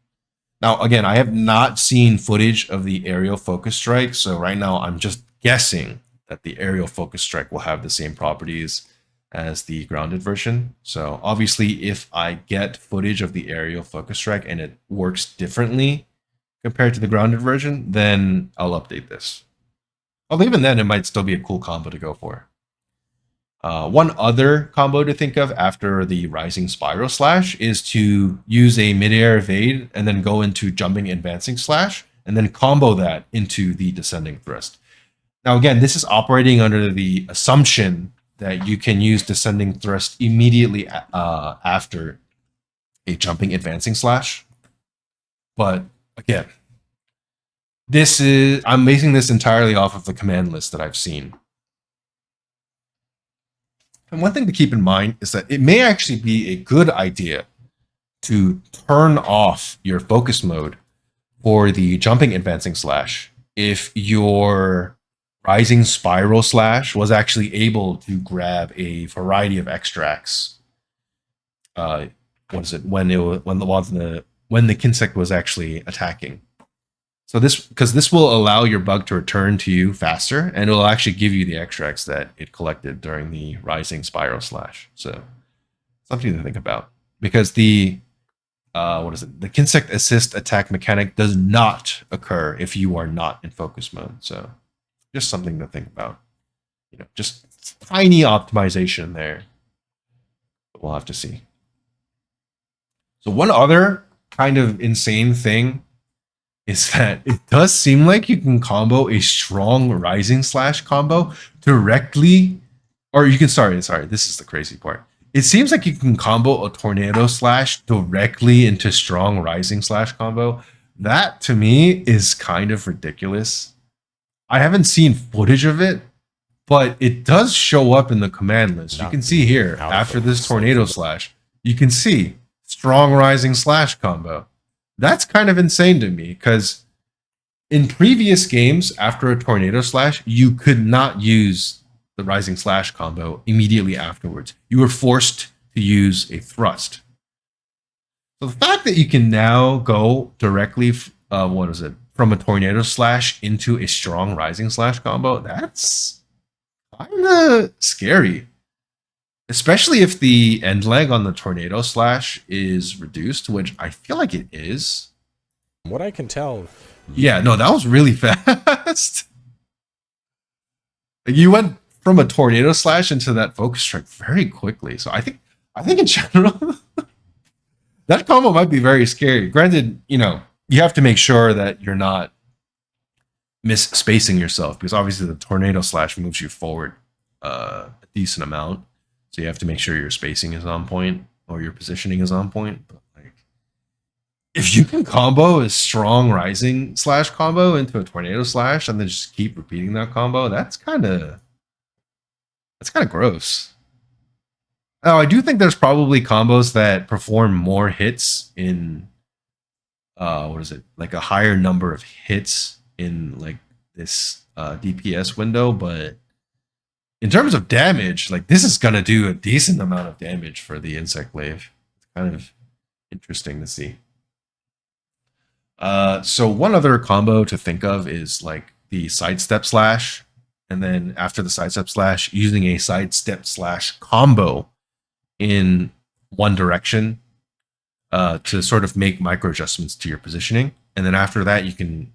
Now, again, I have not seen footage of the aerial focus strike, so right now I'm just guessing that the aerial focus strike will have the same properties as the grounded version. So obviously, if I get footage of the aerial focus strike and it works differently compared to the grounded version, then I'll update this. Although even then, it might still be a cool combo to go for. One other combo to think of after the Rising Spiral Slash is to use a midair evade and then go into Jumping Advancing Slash and then combo that into the Descending Thrust. Now, again, this is operating under the assumption that you can use Descending Thrust immediately after a Jumping Advancing Slash. But again, I'm basing this entirely off of the command list that I've seen. And one thing to keep in mind is that it may actually be a good idea to turn off your focus mode for the Jumping Advancing Slash if your Rising Spiral Slash was actually able to grab a variety of extracts. When the Kinsect was actually attacking. So this will allow your bug to return to you faster, and it will actually give you the extracts that it collected during the Rising Spiral Slash. So something to think about, because the Kinsect assist attack mechanic does not occur if you are not in focus mode. So just something to think about. Just tiny optimization there. But we'll have to see. So one other kind of insane thing is that it does seem like you can combo a strong Rising Slash combo directly, or you can, sorry, this is the crazy part. It seems like you can combo a Tornado Slash directly into strong Rising Slash combo. That, to me, is kind of ridiculous. I haven't seen footage of it, but it does show up in the command list. You can see here, after this Tornado Slash, you can see strong Rising Slash combo. That's kind of insane to me, because in previous games, after a Tornado Slash, you could not use the Rising Slash combo immediately afterwards. You were forced to use a thrust. So the fact that you can now go directly, from a Tornado Slash into a strong Rising Slash combo, that's kind of scary. Especially if the end leg on the Tornado Slash is reduced, which I feel like it is. What I can tell. Yeah, no, that was really fast. You went from a Tornado Slash into that focus strike very quickly. So I think in general, that combo might be very scary. Granted, you have to make sure that you're not misspacing yourself, because obviously the Tornado Slash moves you forward a decent amount. So you have to make sure your spacing is on point or your positioning is on point. But if you can combo a strong Rising Slash combo into a Tornado Slash and then just keep repeating that combo, that's kind of gross. Now, I do think there's probably combos that perform more hits in like a higher number of hits in like this DPS window, but in terms of damage, like this is gonna do a decent amount of damage for the Insect Glaive. It's kind of interesting to see. So one other combo to think of is like the sidestep slash, and then after the sidestep slash, using a sidestep slash combo in one direction to sort of make micro adjustments to your positioning, and then after that you can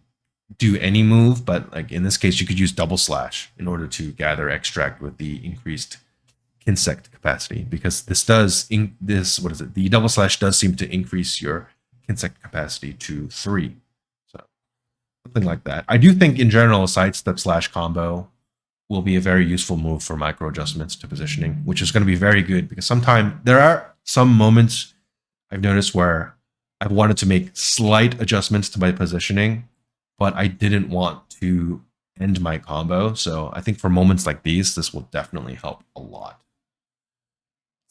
do any move, but like in this case you could use double slash in order to gather extract with the increased Kinsect capacity, because the double slash does seem to increase your Kinsect capacity to 3. So something like that. I do think in general a sidestep slash combo will be a very useful move for micro adjustments to positioning, which is going to be very good, because sometimes there are some moments I've noticed where I've wanted to make slight adjustments to my positioning, but I didn't want to end my combo. So I think for moments like these, this will definitely help a lot.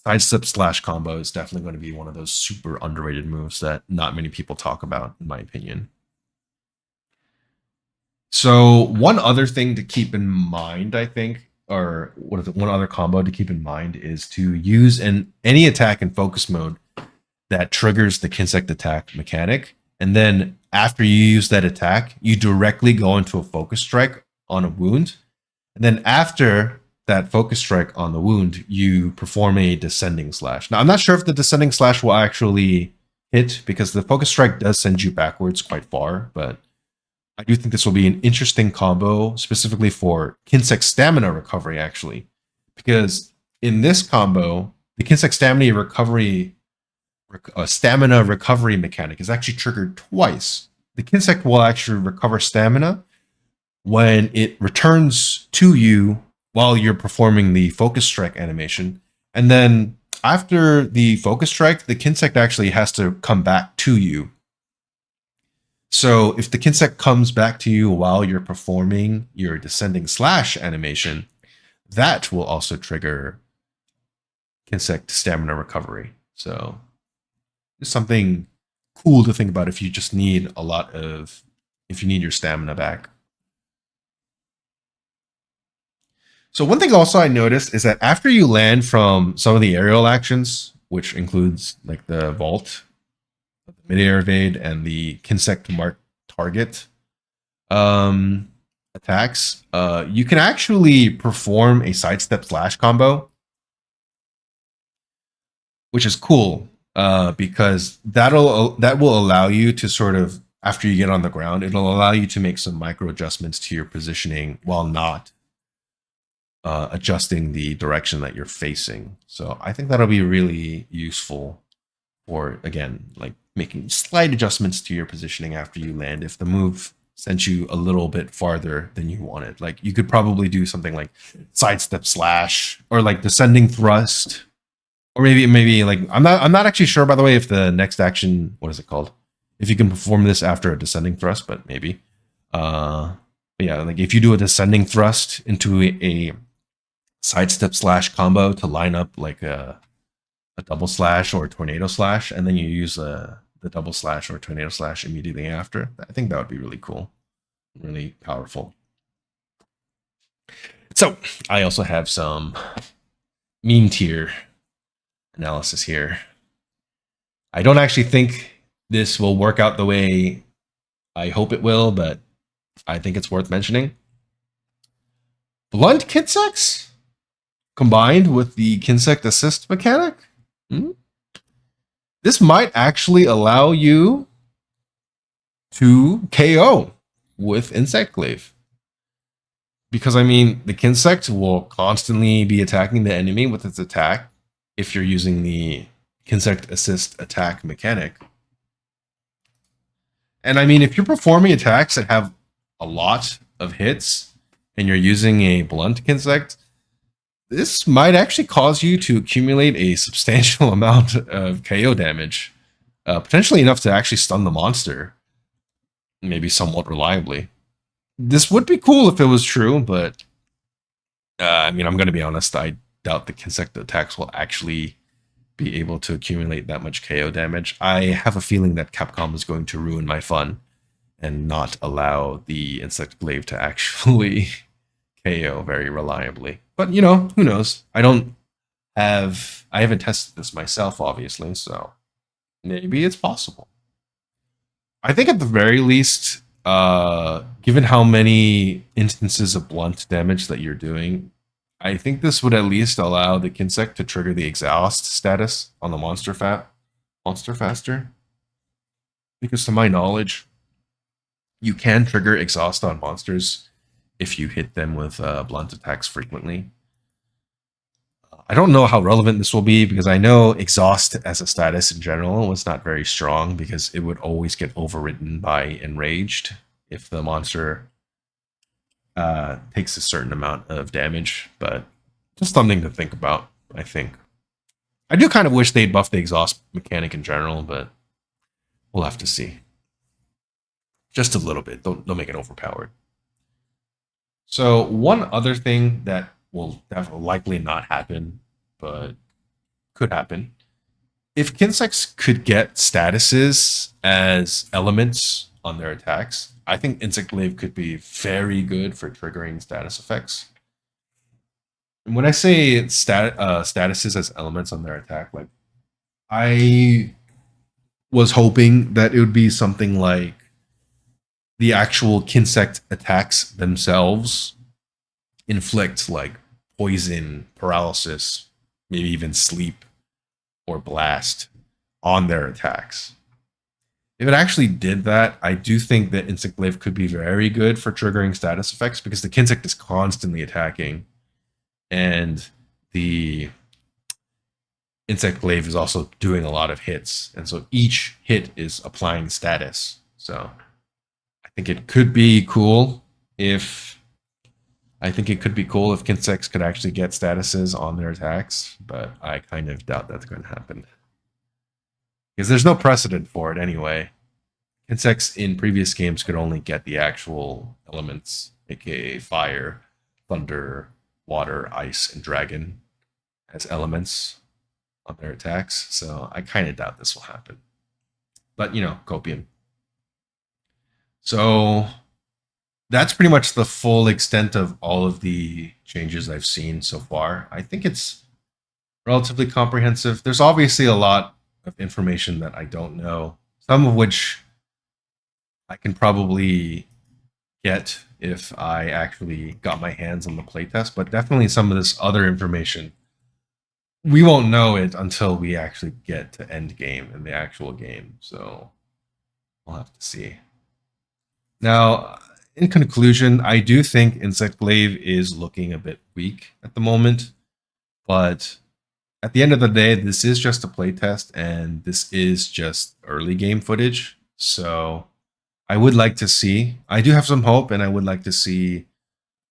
Sidestep slash combo is definitely going to be one of those super underrated moves that not many people talk about, in my opinion. So one other thing to keep in mind, I think, or what is it, one other combo to keep in mind is to use any attack in focus mode that triggers the Kinsect attack mechanic. And then after you use that attack, you directly go into a focus strike on a wound. And then after that focus strike on the wound, you perform a descending slash. Now, I'm not sure if the descending slash will actually hit because the focus strike does send you backwards quite far, but I do think this will be an interesting combo specifically for Kinsect stamina recovery, actually, because in this combo, the Kinsect stamina recovery mechanic is actually triggered twice. The Kinsect will actually recover stamina when it returns to you while you're performing the focus strike animation. And then after the focus strike, the Kinsect actually has to come back to you. So if the Kinsect comes back to you while you're performing your descending slash animation, that will also trigger Kinsect stamina recovery. So it's something cool to think about if you just need if you need your stamina back. So one thing also I noticed is that after you land from some of the aerial actions, which includes like the vault, the mid-air evade, and the Kinsect mark target attacks, you can actually perform a sidestep slash combo, which is cool because that will allow you to sort of, after you get on the ground, it'll allow you to make some micro adjustments to your positioning while not adjusting the direction that you're facing. So I think that'll be really useful for, again, like making slight adjustments to your positioning after you land if the move sent you a little bit farther than you wanted. Like you could probably do something like sidestep slash or like descending thrust, or maybe like I'm not actually sure, by the way, if the next action, what is it called, if you can perform this after a descending thrust, but maybe but yeah, like if you do a descending thrust into a sidestep slash combo to line up like a double slash or a tornado slash, and then you use the double slash or tornado slash immediately after, I think that would be really cool, really powerful. So I also have some meme tier analysis here. I don't actually think this will work out the way I hope it will, but I think it's worth mentioning. Blunt Kinsects combined with the Kinsect assist mechanic. This might actually allow you to KO with Insect Glaive. Because, I mean, the Kinsect will constantly be attacking the enemy with its attack if you're using the Kinsect assist attack mechanic. And I mean, if you're performing attacks that have a lot of hits and you're using a blunt Kinsect, this might actually cause you to accumulate a substantial amount of KO damage, potentially enough to actually stun the monster, maybe somewhat reliably. This would be cool if it was true, but I mean, I'm going to be honest, I doubt the Kinsect attacks will actually be able to accumulate that much KO damage. I have a feeling that Capcom is going to ruin my fun and not allow the Insect Glaive to actually KO very reliably. But, you know, who knows? I haven't tested this myself, obviously, so maybe it's possible. I think at the very least, given how many instances of blunt damage that you're doing, I think this would at least allow the Kinsect to trigger the exhaust status on the monster faster. Because to my knowledge, you can trigger exhaust on monsters if you hit them with blunt attacks frequently. I don't know how relevant this will be because I know exhaust as a status in general was not very strong because it would always get overridden by enraged if the monster takes a certain amount of damage, but just something to think about, I think. I do kind of wish they'd buff the exhaust mechanic in general, but we'll have to see. Just a little bit. Don't make it overpowered. So one other thing that will definitely likely not happen, but could happen. If Kinsects could get statuses as elements on their attacks, I think Insect Glaive could be very good for triggering status effects. when I say statuses as elements on their attack, like I was hoping that it would be something like the actual Kinsect attacks themselves inflict like poison, paralysis, maybe even sleep or blast on their attacks. If it actually did that, I do think that Insect Glaive could be very good for triggering status effects because the Kinsect is constantly attacking, and the Insect Glaive is also doing a lot of hits, and so each hit is applying status. So I think it could be cool if Kinsects could actually get statuses on their attacks, but I kind of doubt that's going to happen. Because there's no precedent for it anyway. Kinsects in previous games could only get the actual elements, aka fire, thunder, water, ice, and dragon as elements on their attacks. So I kind of doubt this will happen. But, you know, copium. So that's pretty much the full extent of all of the changes I've seen so far. I think it's relatively comprehensive. There's obviously a lot of information that I don't know, some of which I can probably get if I actually got my hands on the playtest, but definitely some of this other information, we won't know it until we actually get to end game in the actual game. So we'll have to see. Now, in conclusion, I do think Insect Glaive is looking a bit weak at the moment, but at the end of the day, this is just a playtest and this is just early game footage. So I would like to see, I do have some hope, and I would like to see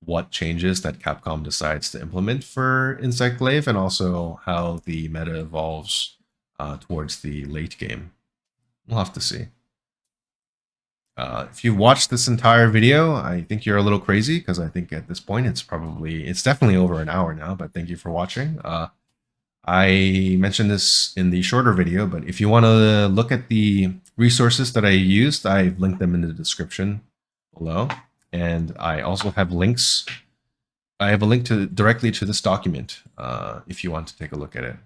what changes that Capcom decides to implement for Insect Glaive and also how the meta evolves towards the late game. We'll have to see. If you watched this entire video, I think you're a little crazy because I think at this point it's definitely over an hour now, but thank you for watching. I mentioned this in the shorter video, but if you want to look at the resources that I used, I've linked them in the description below. And I also have links. I have a link directly to this document if you want to take a look at it.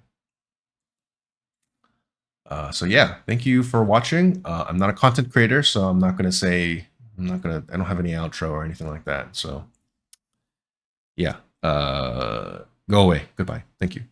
So yeah, thank you for watching. I'm not a content creator, so I don't have any outro or anything like that. So yeah, go away. Goodbye. Thank you.